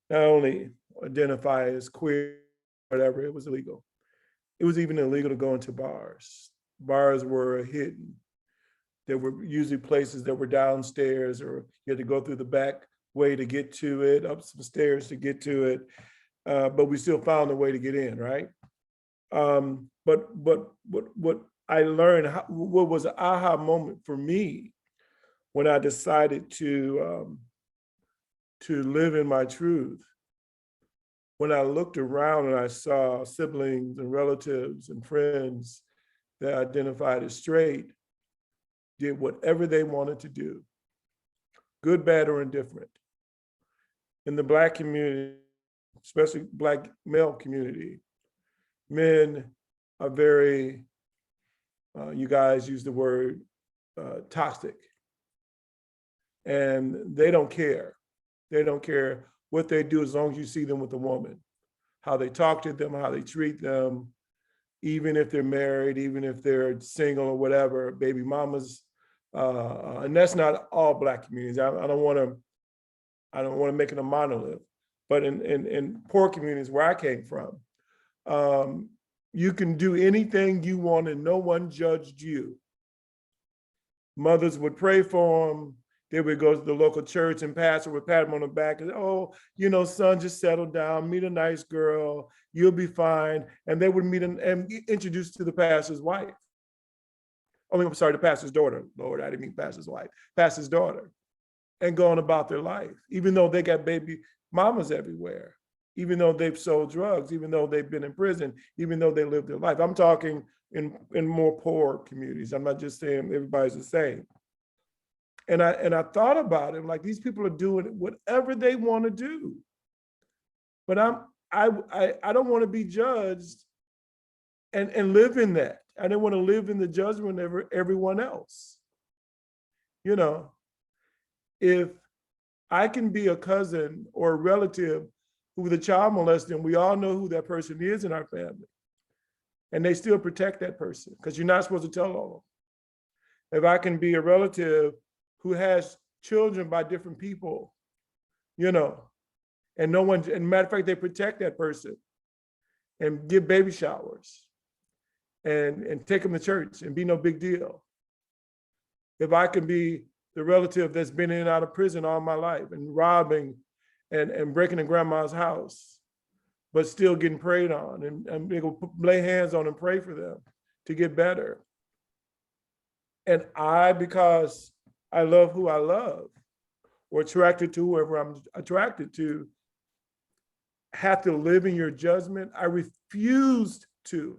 Not only identify as queer, whatever, it was illegal. It was even illegal to go into bars. Bars were hidden. There were usually places that were downstairs, or you had to go through the back way to get to it, up some stairs to get to it. But we still found a way to get in, right? But what I learned, what was an aha moment for me when I decided to live in my truth, when I looked around and I saw siblings and relatives and friends that identified as straight, did whatever they wanted to do, good, bad, or indifferent. In the Black community, especially Black male community, men are very, you guys use the word toxic. And they don't care. They don't care what they do as long as you see them with a woman, how they talk to them, how they treat them, even if they're married, even if they're single or whatever, baby mamas. And that's not all Black communities. I don't want to make it a monolith, but in poor communities where I came from, you can do anything you want and no one judged you. Mothers would pray for them. They would go to the local church and pastor would pat them on the back and, oh, son, just settle down, meet a nice girl, you'll be fine. And they would meet and get introduced to the pastor's wife. I'm sorry, the pastor's daughter. Lord, I didn't mean pastor's wife, pastor's daughter. And going about their life, even though they got baby mamas everywhere, even though they've sold drugs, even though they've been in prison, even though they lived their life. I'm talking in more poor communities. I'm not just saying everybody's the same. And I thought about it, like, these people are doing whatever they want to do. But I don't want to be judged and live in that. I don't want to live in the judgment of everyone else. If I can be a cousin or a relative who was a child molester, and we all know who that person is in our family, and they still protect that person, because you're not supposed to tell all of them. If I can be a relative who has children by different people, and no one, and matter of fact, they protect that person and give baby showers and take them to church and be no big deal. If I can be the relative that's been in and out of prison all my life and robbing and breaking in grandma's house, but still getting prayed on, and they go lay hands on and pray for them to get better. And because I love who I love, or attracted to whoever I'm attracted to, have to live in your judgment. I refused to.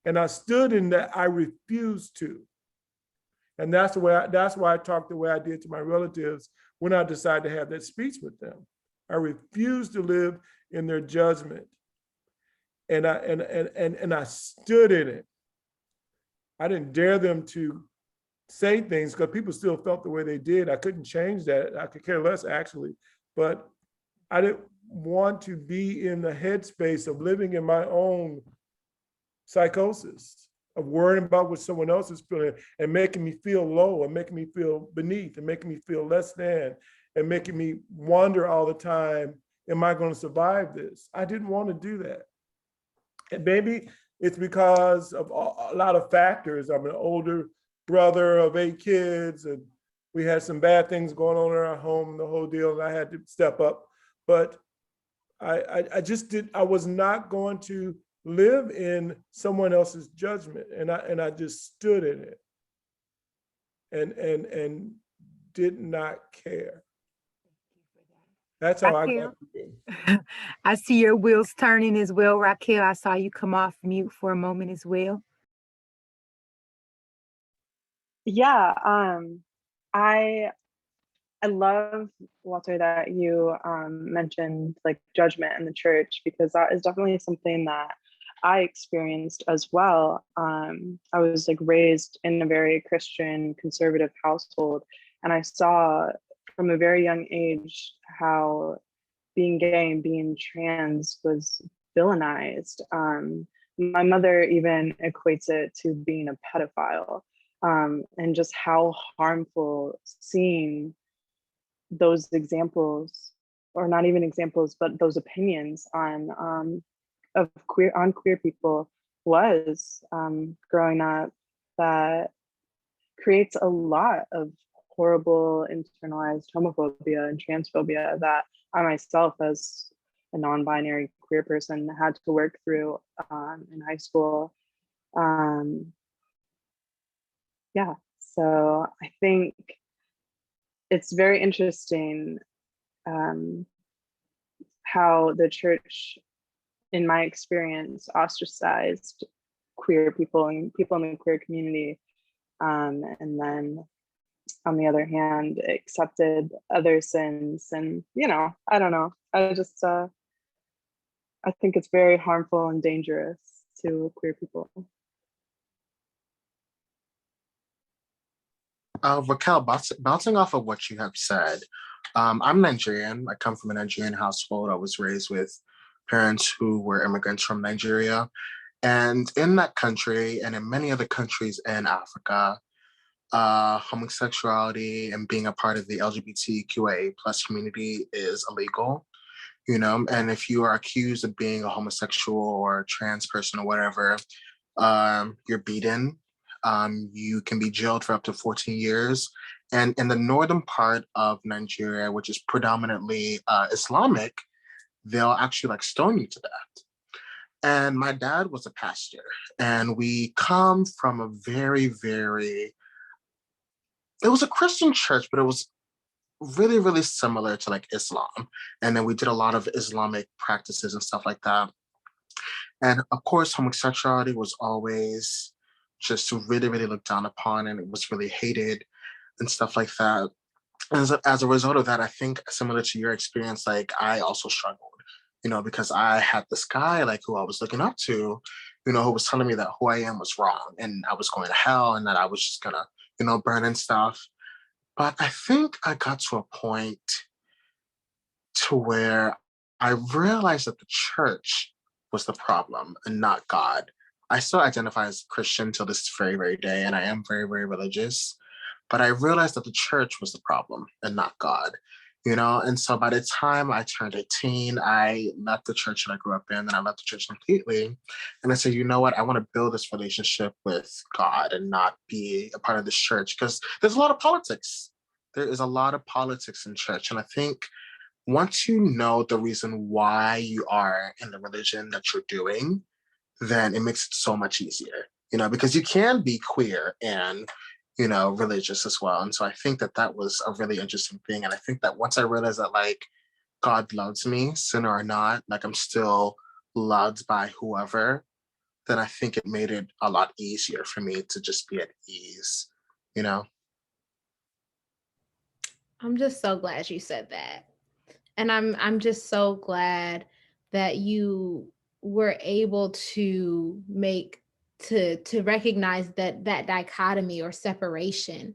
And I stood in that. I refused to. And that's why I talked the way I did to my relatives when I decided to have that speech with them. I refused to live in their judgment. And I stood in it. I didn't dare them to say things, because people still felt the way they did. I couldn't change that. I could care less, actually. But I didn't want to be in the headspace of living in my own psychosis of worrying about what someone else is feeling and making me feel low and making me feel beneath and making me feel less than and making me wonder all the time, am I going to survive this? I didn't want to do that. And maybe it's because of a lot of factors. I'm an older brother of 8 kids, and we had some bad things going on in our home, the whole deal, and I had to step up. But I was not going to live in someone else's judgment, and I just stood in it and did not care. That's how I got through it. I see your wheels turning as well, Raquel. I saw you come off mute for a moment as well. Yeah, I love, Walter, that you mentioned like judgment in the church, because that is definitely something that I experienced as well. I was like raised in a very Christian conservative household, and I saw from a very young age how being gay and being trans was villainized. My mother even equates it to being a pedophile, and just how harmful seeing those examples, or not even examples, but those opinions on queer people was growing up, that creates a lot of horrible internalized homophobia and transphobia that I myself, as a non-binary queer person, had to work through in high school. Yeah, so I think it's very interesting how the church, in my experience, ostracized queer people and people in the queer community, and then on the other hand accepted other sins. And I don't know, I just I think it's very harmful and dangerous to queer people. Raquel, bouncing off of what you have said, I'm Nigerian. I come from a Nigerian household. I was raised with parents who were immigrants from Nigeria. And in that country, and in many other countries in Africa, homosexuality and being a part of the LGBTQIA plus community is illegal. And if you are accused of being a homosexual or a trans person or whatever, you're beaten. You can be jailed for up to 14 years. And in the northern part of Nigeria, which is predominantly Islamic, they'll actually stone you to death. And my dad was a pastor, and we come from a very, very, it was a Christian church, but it was really, really similar to Islam. And then we did a lot of Islamic practices and stuff like that. And of course, homosexuality was always just really, really looked down upon, and it was really hated and stuff like that. And as a result of that, I think similar to your experience, I also struggled, because I had this guy who I was looking up to, who was telling me that who I am was wrong and I was going to hell and that I was just gonna, burn and stuff. But I think I got to a point to where I realized that the church was the problem and not God. I still identify as a Christian till this very, very day, and I am very, very religious. But I realized that the church was the problem and not God, And so by the time I turned 18, I left the church that I grew up in, and I left the church completely. And I said, you know what? I want to build this relationship with God and not be a part of this church, because there's a lot of politics. There is a lot of politics in church. And I think once you know the reason why you are in the religion that you're doing, then it makes it so much easier, because you can be queer and religious as well. And so I think that was a really interesting thing. And I think that once I realized that God loves me, sin or not, I'm still loved by whoever, then I think it made it a lot easier for me to just be at ease, I'm just so glad you said that. And I'm just so glad that you were able to recognize that dichotomy or separation.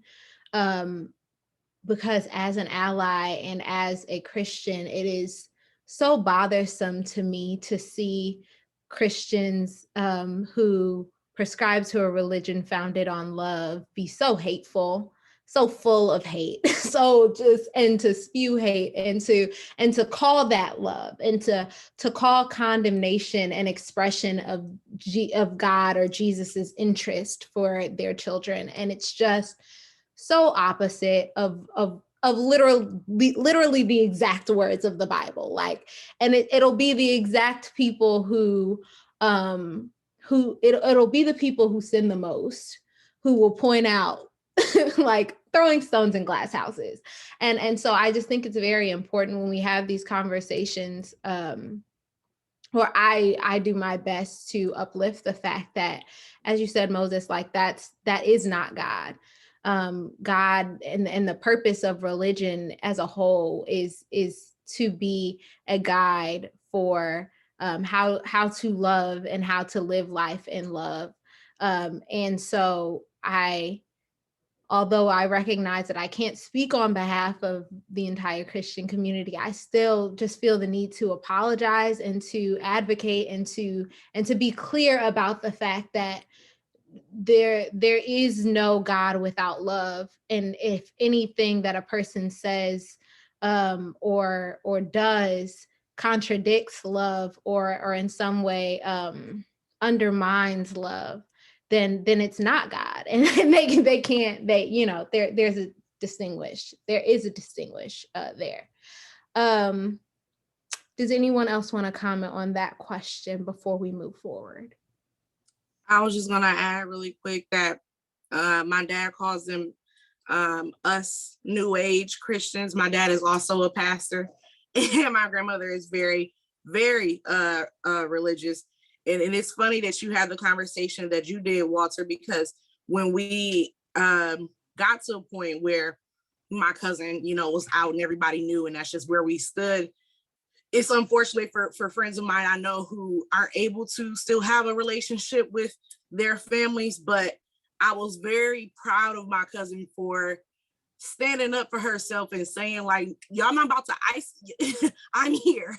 Because as an ally and as a Christian, it is so bothersome to me to see Christians who prescribe to a religion founded on love be so hateful, so full of hate, so just, and to spew hate, and to call that love, and to call condemnation an expression of God or Jesus's interest for their children. And it's just so opposite of literally the exact words of the Bible. Like, and it'll be the exact people who it'll be the people who sin the most who will point out like throwing stones in glass houses. And so I just think it's very important when we have these conversations, or I do my best to uplift the fact that, as you said, Moses, like that is not God. God and the purpose of religion as a whole is to be a guide for how to love and how to live life in love. And so although I recognize that I can't speak on behalf of the entire Christian community, I still just feel the need to apologize and to advocate and to be clear about the fact that there is no God without love. And if anything that a person says or does contradicts love or in some way undermines love, then it's not God. And they can't, there is a distinguish there. Does anyone else want to comment on that question before we move forward? I was just gonna add really quick that my dad calls them us New Age Christians. My dad is also a pastor, and my grandmother is very, very religious. And it's funny that you had the conversation that you did, Walter, because when we got to a point where my cousin, was out and everybody knew, and that's just where we stood. It's unfortunate for friends of mine I know who aren't able to still have a relationship with their families, but I was very proud of my cousin for standing up for herself and saying, like, y'all not about to I'm here.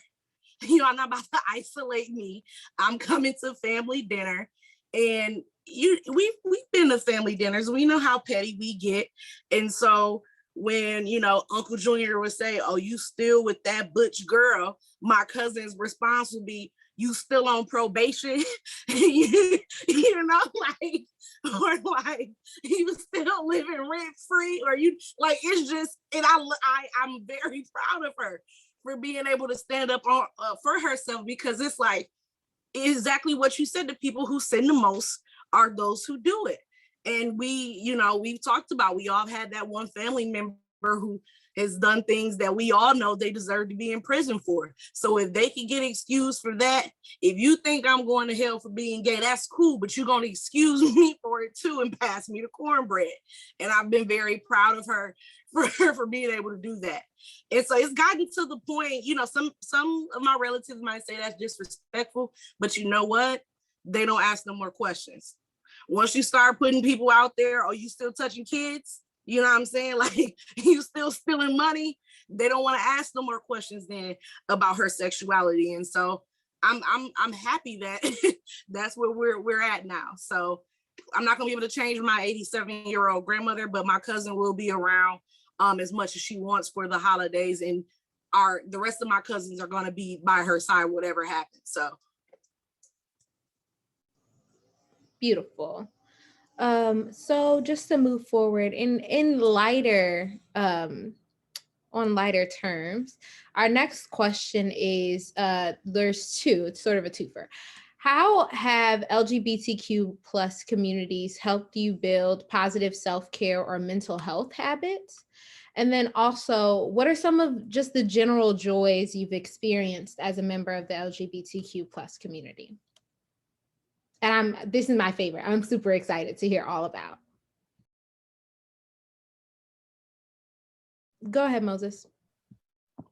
Y'all not about to isolate me. I'm coming to family dinner. And we've been to family dinners. We know how petty we get. And so when, Uncle Junior would say, oh, you still with that butch girl, my cousin's response would be, you still on probation? Like, or like, you still living rent free? Or you, like, it's just, and I'm very proud of her for being able to stand up for herself, because it's like exactly what you said. The people who sin the most are those who do it. And we've talked about, we all had that one family member who has done things that we all know they deserve to be in prison for. So if they can get excused for that, if you think I'm going to hell for being gay, that's cool, but you're going to excuse me for it too and pass me the cornbread. And I've been very proud of her for being able to do that. And so it's gotten to the point, some of my relatives might say that's disrespectful, but you know what? They don't ask no more questions. Once you start putting people out there, are you still touching kids? You know what I'm saying? Like, you still stealing money? They don't want to ask no more questions then about her sexuality. And so I'm happy that that's where we're at now. So I'm not gonna be able to change my 87-year-old grandmother, but my cousin will be around as much as she wants for the holidays, and the rest of my cousins are gonna be by her side, whatever happens. So beautiful. So just to move forward in lighter, on lighter terms, our next question is, there's two, it's sort of a twofer. How have LGBTQ plus communities helped you build positive self-care or mental health habits? And then also, what are some of just the general joys you've experienced as a member of the LGBTQ plus community? And this is my favorite. I'm super excited to hear all about. Go ahead, Moses.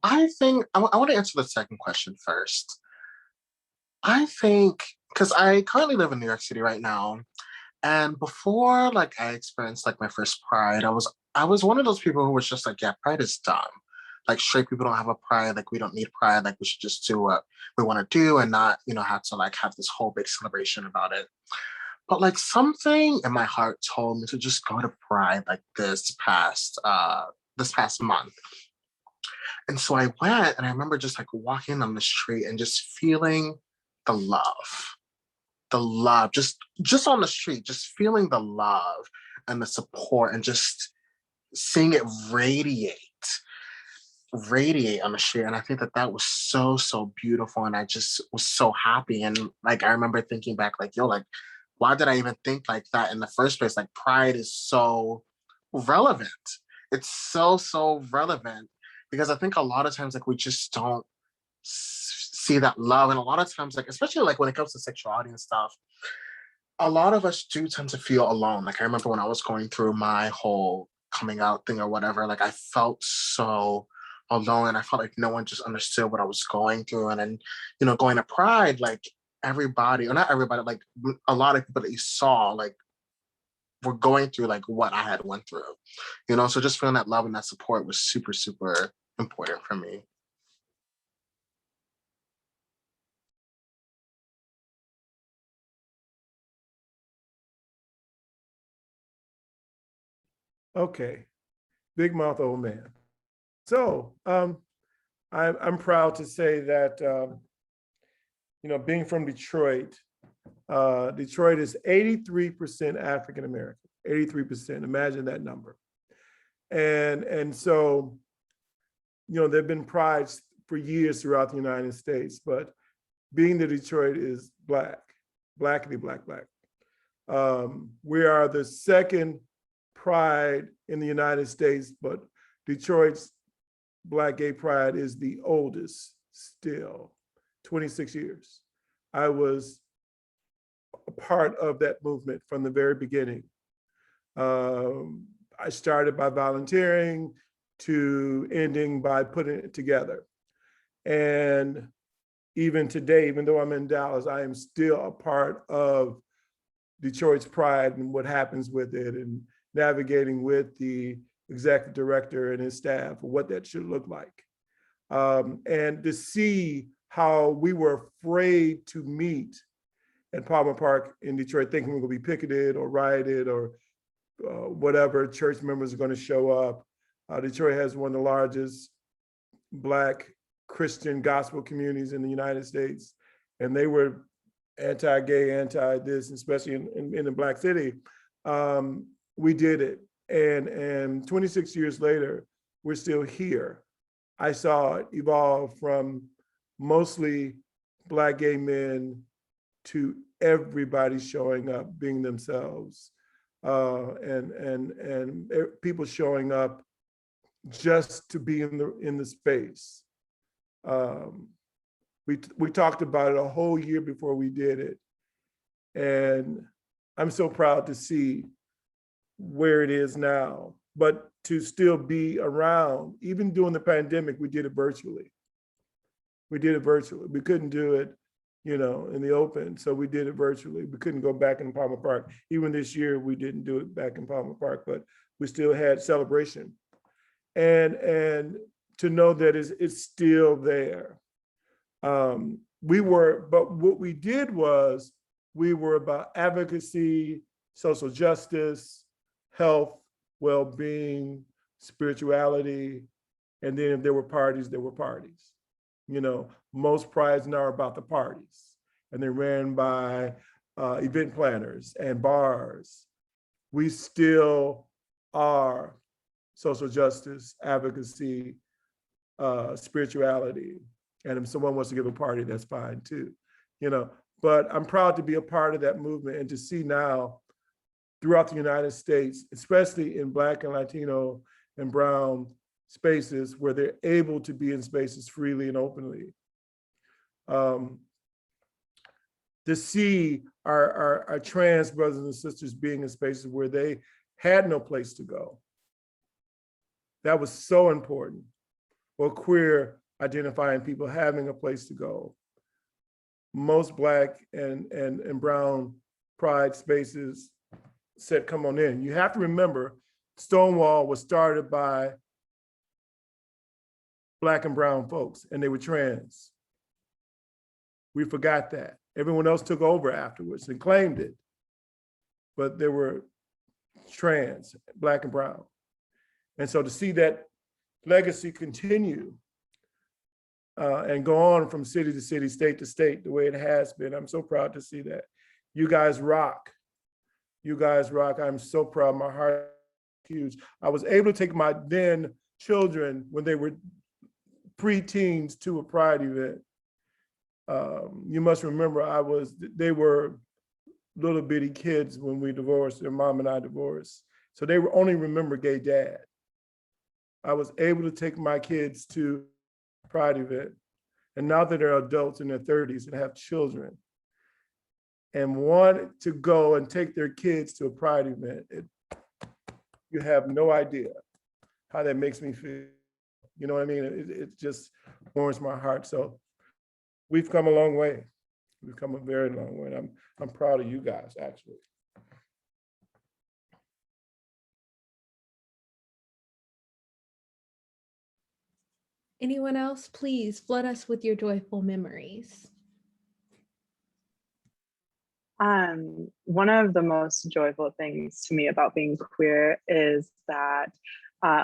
I think I want to answer the second question first. I think, because I currently live in New York City right now, and before I experienced my first Pride, I was one of those people who was just like, yeah, Pride is dumb. Like, straight people don't have a Pride. Like, we don't need Pride. Like, we should just do what we want to do and not, have to have this whole big celebration about it. But like something in my heart told me to just go to Pride like this past month. And so I went, and I remember just like walking on the street and just feeling the love, just on the street, just feeling the love and the support, and just seeing it radiate on the street. And I think that that was so beautiful, and I just was so happy. And like I remember thinking back, like, yo, like, why did I even think like that in the first place? Like, pride is so relevant. It's so relevant, because I think a lot of times like we just don't see that love. And a lot of times, like, especially like when it comes to sexuality and stuff, a lot of us do tend to feel alone. Like I remember when I was going through my whole coming out thing or whatever, like I felt so alone, and I felt like no one just understood what I was going through. And then, going to Pride, like everybody, or not everybody, like a lot of people that you saw, like were going through like what I had went through, so just feeling that love and that support was super important for me. Okay, big mouth old man. So I'm proud to say that being from Detroit, Detroit is 83% African American, 83%. Imagine that number. And so there've been prides for years throughout the United States, but being that Detroit is blackity black. We are the second pride in the United States, but Detroit's Black Gay Pride is the oldest still, 26 years. I was a part of that movement from the very beginning. I started by volunteering to ending by putting it together. And even today, even though I'm in Dallas, I am still a part of Detroit's Pride and what happens with it, and navigating with the executive director and his staff what that should look like. And to see how we were afraid to meet at Palmer Park in Detroit, thinking we were gonna be picketed or rioted or whatever, church members are gonna show up. Detroit has one of the largest Black Christian gospel communities in the United States, and they were anti-gay, anti-this, especially in the Black city. We did it, and 26 years later, we're still here. I saw it evolve from mostly Black gay men to everybody showing up, being themselves, and people showing up just to be in the space. We talked about it a whole year before we did it, and I'm so proud to see where it is now. But to still be around, even during the pandemic, we did it virtually. We couldn't do it, in the open, so we did it virtually. We couldn't go back in Palmer Park. Even this year, we didn't do it back in Palmer Park, but we still had celebration. And to know that it's still there. But what we did was, we were about advocacy, social justice, health, well-being, spirituality, and then if there were parties, there were parties. Most prides now are about the parties, and they're ran by event planners and bars. We still are social justice, advocacy, spirituality, and if someone wants to give a party, that's fine too. But I'm proud to be a part of that movement, and to see now throughout the United States, especially in Black and Latino and Brown spaces, where they're able to be in spaces freely and openly. To see our trans brothers and sisters being in spaces where they had no place to go. That was so important. Or queer identifying people having a place to go. Most Black and Brown pride spaces said, come on in. You have to remember, Stonewall was started by Black and Brown folks, and they were trans. We forgot that. Everyone else took over afterwards and claimed it. but they were trans, Black and brown. And so to see that legacy continue and go on from city to city, state to state, the way it has been, I'm so proud to see that. You guys rock. You guys rock. I'm so proud. My heart is huge. I was able to take my then children when they were pre-teens to a Pride event. You must remember they were little bitty kids when we divorced, their mom and I divorced. So they were only remember gay dad. I was able to take my kids to a Pride event. And now that they're adults in their 30s and have children and want to go and take their kids to a Pride event, you have no idea how that makes me feel. You know what I mean? It just warms my heart. So we've come a long way. We've come a very long way. And I'm proud of you guys, actually. Anyone else, please flood us with your joyful memories. One of the most joyful things to me about being queer is that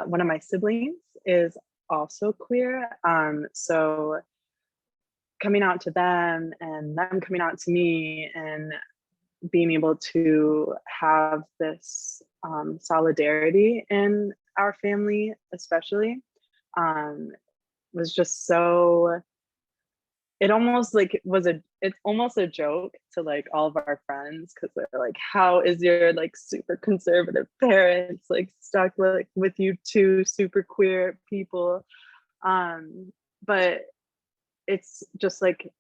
one of my siblings is also queer. So coming out to them and them coming out to me and being able to have this solidarity in our family, especially, was just so, it's almost a joke to like all of our friends, because they're like, how is your like super conservative parents like stuck like with you two super queer people? But it's just like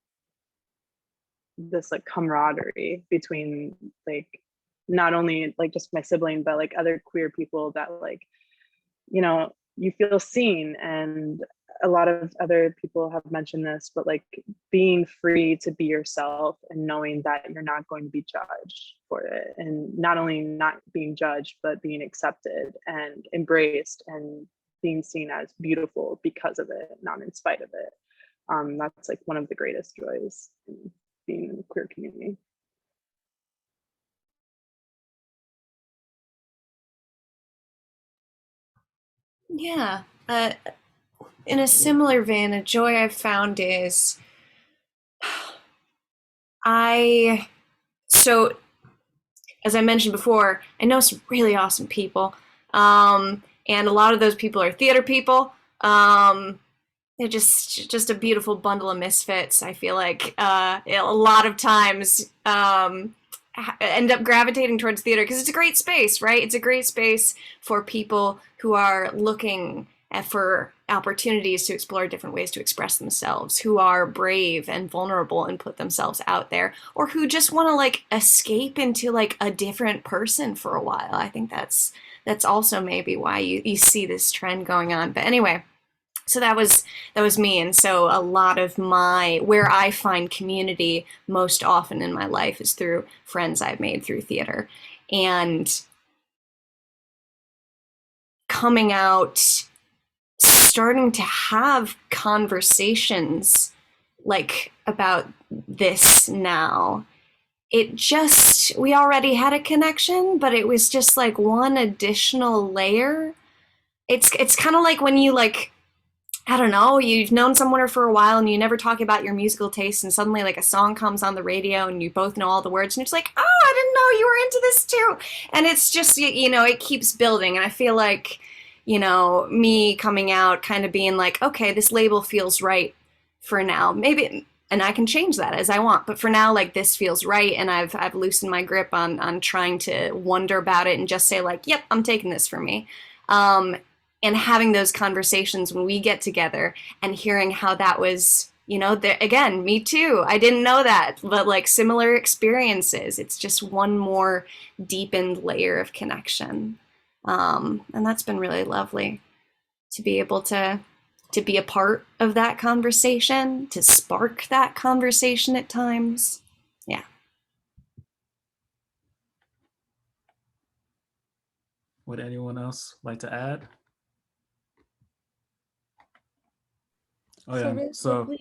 this like camaraderie between like not only like just my sibling, but like other queer people that like, you know, you feel seen. And a lot of other people have mentioned this, but like being free to be yourself and knowing that you're not going to be judged for it, and not only not being judged, but being accepted and embraced and being seen as beautiful because of it, not in spite of it. That's like one of the greatest joys in being in the queer community. Yeah. In a similar vein, a joy I've found is so as I mentioned before, I know some really awesome people. And a lot of those people are theater people. They're just a beautiful bundle of misfits. I feel like a lot of times end up gravitating towards theater because it's a great space, right? It's a great space for people who are looking for opportunities to explore different ways to express themselves, who are brave and vulnerable and put themselves out there, or who just want to like escape into like a different person for a while. I think that's also maybe why you see this trend going on. But anyway, so that was me. And so a lot of where I find community most often in my life is through friends I've made through theater. And coming out, starting to have conversations like about this now, we already had a connection, but it was just like one additional layer. It's kind of like when you like, I don't know, you've known someone for a while and you never talk about your musical taste, and suddenly like a song comes on the radio and you both know all the words and it's like, oh, I didn't know you were into this too. And it's just, you know, it keeps building. And I feel like, you know, me coming out kind of being like, okay, this label feels right for now. Maybe, and I can change that as I want, but for now, like this feels right. And I've loosened my grip on trying to wonder about it and just say like, yep, I'm taking this for me. And having those conversations when we get together and hearing how that was, you know, again, me too. I didn't know that, but like similar experiences. It's just one more deepened layer of connection. And that's been really lovely to be able to be a part of that conversation, to spark that conversation at times. Yeah. Would anyone else like to add? Oh yeah. So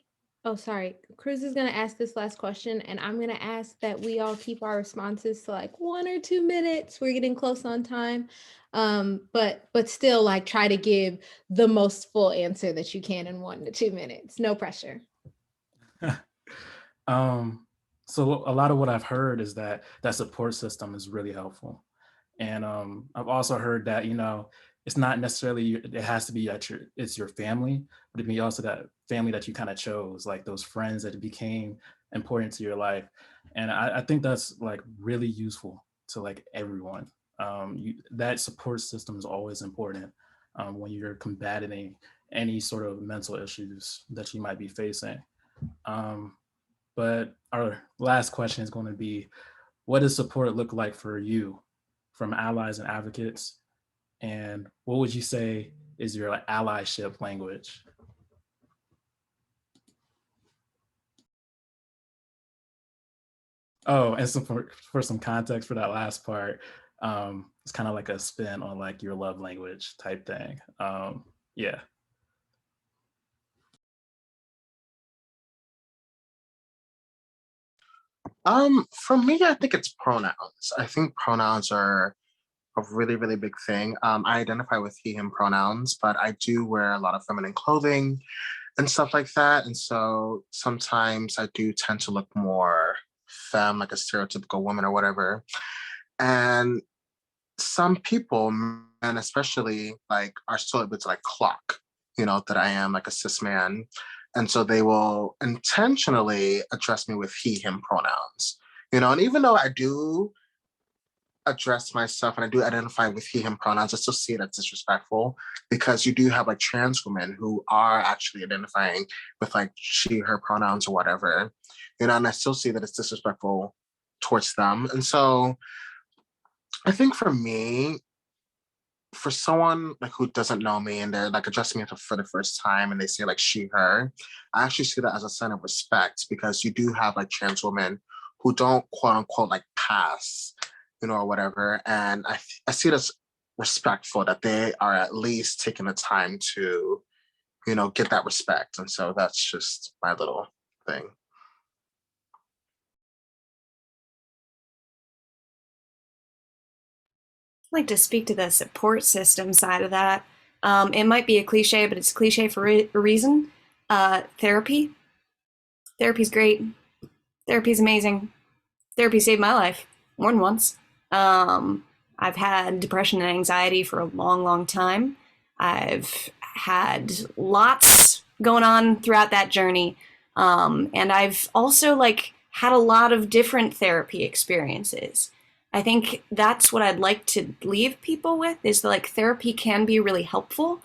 Oh, sorry. Cruz is going to ask this last question, and I'm going to ask that we all keep our responses to like 1 or 2 minutes. We're getting close on time. But still like try to give the most full answer that you can in 1 to 2 minutes. No pressure. So a lot of what I've heard is that that support system is really helpful. And I've also heard that, you know, it's not necessarily, it has to be it's your family, but it can be also that family that you kind of chose, like those friends that became important to your life. And I think that's like really useful to like everyone. That support system is always important when you're combating any sort of mental issues that you might be facing. But our last question is going to be, what does support look like for you from allies and advocates? And what would you say is your like, allyship language? Oh, and for some context for that last part, it's kind of like a spin on like your love language type thing. Yeah. For me, I think it's pronouns. I think pronouns are a really, really big thing. I identify with he, him pronouns, but I do wear a lot of feminine clothing and stuff like that. And so sometimes I do tend to look more femme, like a stereotypical woman or whatever. And some people, and especially like, are still able to like clock, you know, that I am like a cis man. And so they will intentionally address me with he, him pronouns, you know, and even though I do address myself and I do identify with he, him pronouns, I still see it as disrespectful because you do have like trans women who are actually identifying with like she, her pronouns or whatever, you know, and I still see that it's disrespectful towards them. And so I think for me, for someone like who doesn't know me and they're like addressing me for the first time and they say like she, her, I actually see that as a sign of respect because you do have like trans women who don't quote unquote like pass, you know, or whatever. And I see it as respectful that they are at least taking the time to, you know, get that respect. And so that's just my little thing. Like to speak to the support system side of that. It might be a cliche, but it's a cliche for a reason. Therapy. Therapy's great. Therapy's amazing. Therapy saved my life more than once. I've had depression and anxiety for a long, long time. I've had lots going on throughout that journey. And I've also like had a lot of different therapy experiences. I think that's what I'd like to leave people with is that, like, therapy can be really helpful.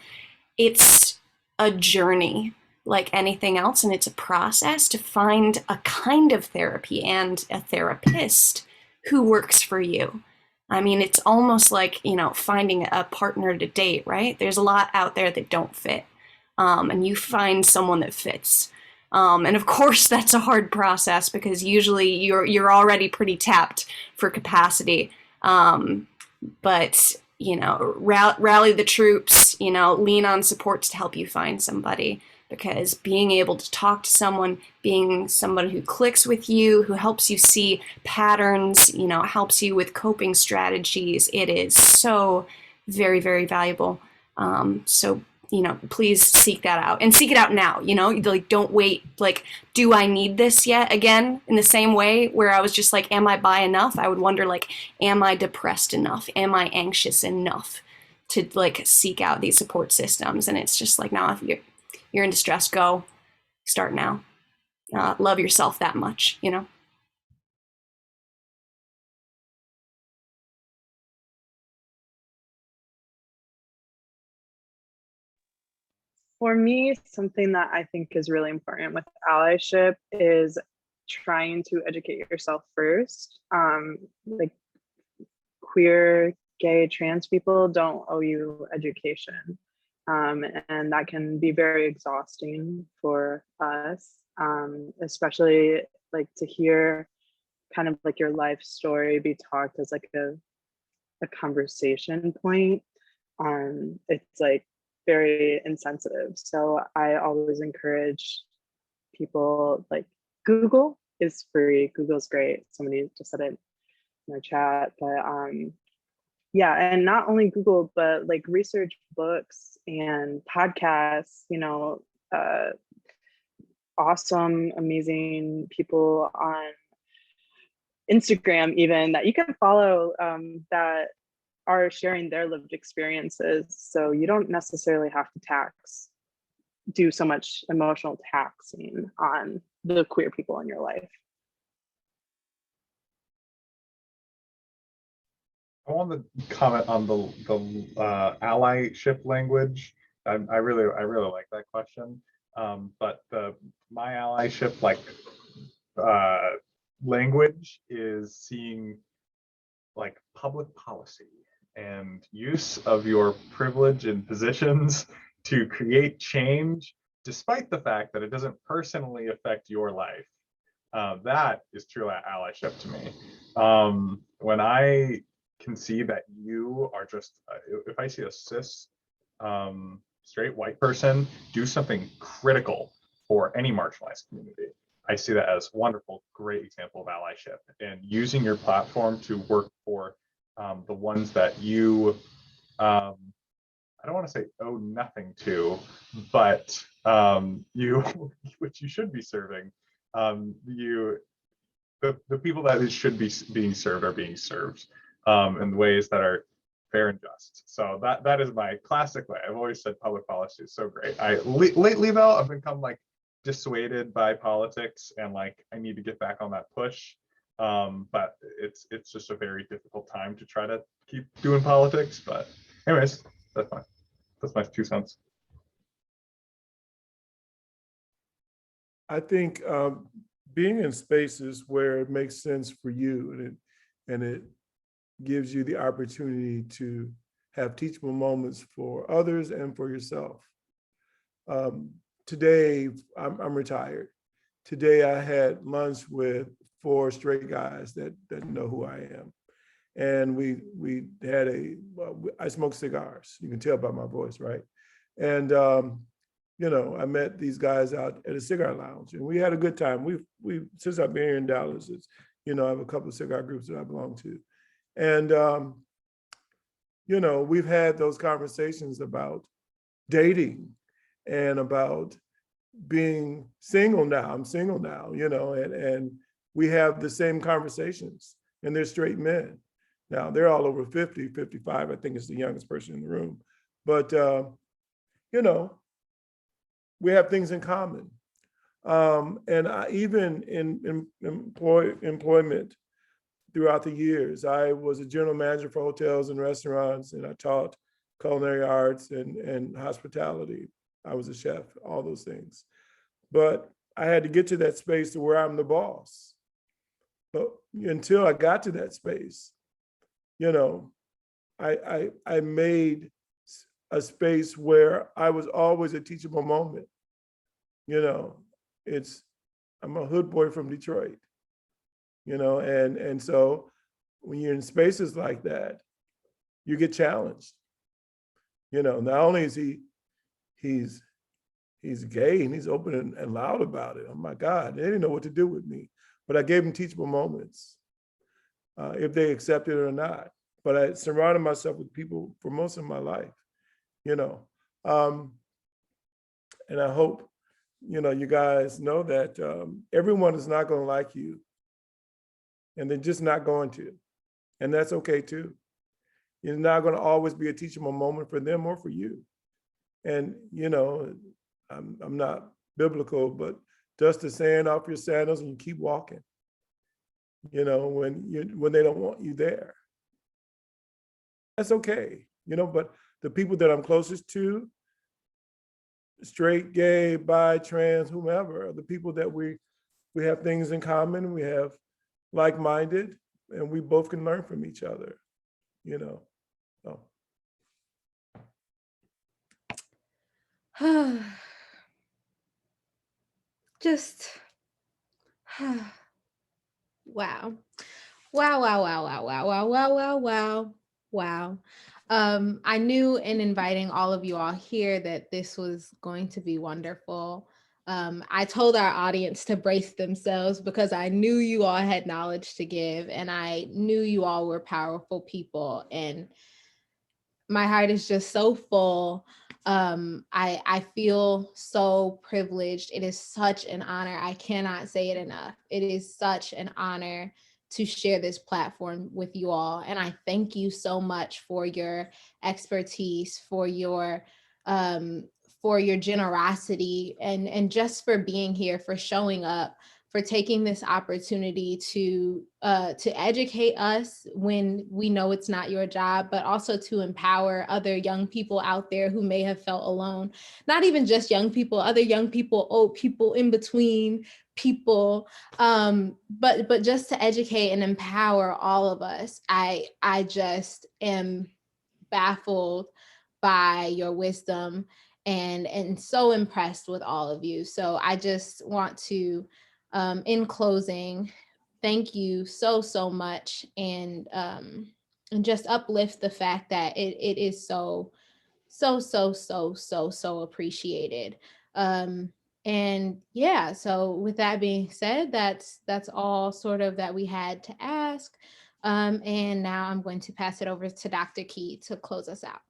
It's a journey like anything else, and it's a process to find a kind of therapy and a therapist who works for you. I mean, it's almost like, you know, finding a partner to date, right? There's a lot out there that don't fit, and you find someone that fits. And of course, that's a hard process because usually you're already pretty tapped for capacity. But you know, rally the troops. You know, lean on supports to help you find somebody. Because being able to talk to someone, being someone who clicks with you, who helps you see patterns, you know, helps you with coping strategies, it is so very, very valuable. So you know, please seek that out and seek it out now, you know, like don't wait, like, do I need this yet again? In the same way where I was just like, am I bi enough? I would wonder like, am I depressed enough? Am I anxious enough to like seek out these support systems? And it's just like, now if you're in distress, go start now. Love yourself that much, you know? For me, something that I think is really important with allyship is trying to educate yourself first. Like queer, gay, trans people don't owe you education. And that can be very exhausting for us, especially like to hear kind of like your life story be talked as like a conversation point. It's like very insensitive. So I always encourage people like Google is free. Google's great. Somebody just said it in our chat, but yeah, and not only Google, but like research books and podcasts, you know, awesome, amazing people on Instagram even that you can follow that are sharing their lived experiences. So you don't necessarily have to do so much emotional taxing on the queer people in your life. I want to comment on the allyship language. I really like that question. But my allyship language is seeing like public policy and use of your privilege and positions to create change, despite the fact that it doesn't personally affect your life. That is true allyship to me. When I can see that you are just, if I see a cis straight white person do something critical for any marginalized community, I see that as wonderful, great example of allyship and using your platform to work for the ones that you, I don't want to say owe nothing to, but you, which you should be serving, the people that it should be being served are being served in ways that are fair and just. So that is my classic way. I've always said public policy is so great. Lately though, I've become like dissuaded by politics and like I need to get back on that push. But it's just a very difficult time to try to keep doing politics. But anyways, that's my 2 cents. I think being in spaces where it makes sense for you and it gives you the opportunity to have teachable moments for others and for yourself. Today, I'm retired. Today, I had lunch with 4 straight guys that know who I am. And we had I smoke cigars. You can tell by my voice, right? And you know, I met these guys out at a cigar lounge and we had a good time. We since I've been here in Dallas, you know, I have a couple of cigar groups that I belong to. And, you know, we've had those conversations about dating and about being single now. I'm single now, you know, and we have the same conversations and they're straight men. Now they're all over 50, 55, I think is the youngest person in the room. But, you know, we have things in common. And even in employment throughout the years, I was a general manager for hotels and restaurants, and I taught culinary arts and hospitality. I was a chef, all those things. But I had to get to that space to where I'm the boss. But until I got to that space, you know, I made a space where I was always a teachable moment. You know, I'm a hood boy from Detroit, you know, and so when you're in spaces like that, you get challenged. You know, not only is he's gay and he's open and loud about it. Oh my God, they didn't know what to do with me, but I gave them teachable moments, if they accept it or not. But I surrounded myself with people for most of my life, you know. And I hope, you know, you guys know that everyone is not going to like you, and they're just not going to, and that's okay too. You're not going to always be a teachable moment for them or for you. And you know, I'm not biblical, but dust the sand off your sandals and you keep walking. You know, when they don't want you there, that's okay. You know, but the people that I'm closest to, straight, gay, bi, trans, whomever, are the people that we have things in common, we have like-minded, and we both can learn from each other, you know. So. Just wow. Wow, wow, wow, wow, wow, wow, wow, wow, wow, wow. I knew in inviting all of you all here that this was going to be wonderful. I told our audience to brace themselves because I knew you all had knowledge to give, and I knew you all were powerful people, and my heart is just so full. I feel so privileged. It is such an honor. I cannot say it enough. It is such an honor to share this platform with you all. And I thank you so much for your expertise, for your generosity, and just for being here, for showing up, for taking this opportunity to educate us when we know it's not your job, but also to empower other young people out there who may have felt alone. Not even just young people, other young people, old people, in between people, but just to educate and empower all of us. I just am baffled by your wisdom, and so impressed with all of you. So I just want to, in closing, thank you so much, and just uplift the fact that it is so appreciated. And yeah, so with that being said, that's all sort of that we had to ask. And now I'm going to pass it over to Dr. Key to close us out.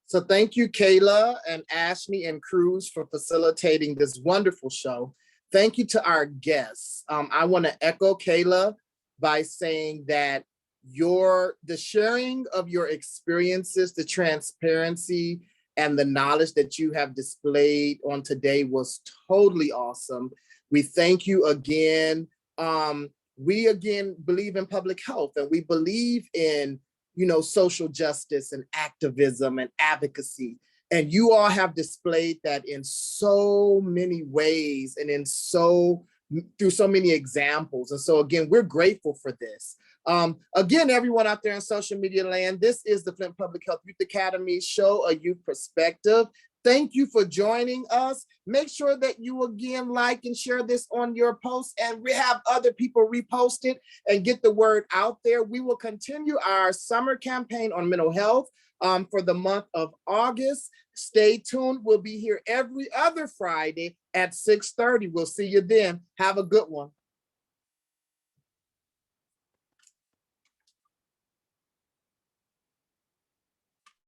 So thank you, Kayla and Ashley and Cruz, for facilitating this wonderful show. Thank you to our guests. I want to echo Kayla by saying that the sharing of your experiences, the transparency, and the knowledge that you have displayed on today was totally awesome. We thank you again. We again believe in public health, and we believe in social justice and activism and advocacy. And you all have displayed that in so many ways and through so many examples. And so again, we're grateful for this. Again, everyone out there in social media land, this is the Flint Public Health Youth Academy Show a Youth Perspective. Thank you for joining us. Make sure that you again like and share this on your posts, and we have other people repost it and get the word out there. We will continue our summer campaign on mental health for the month of August. Stay tuned. We'll be here every other Friday at 6:30. We'll see you then. Have a good one.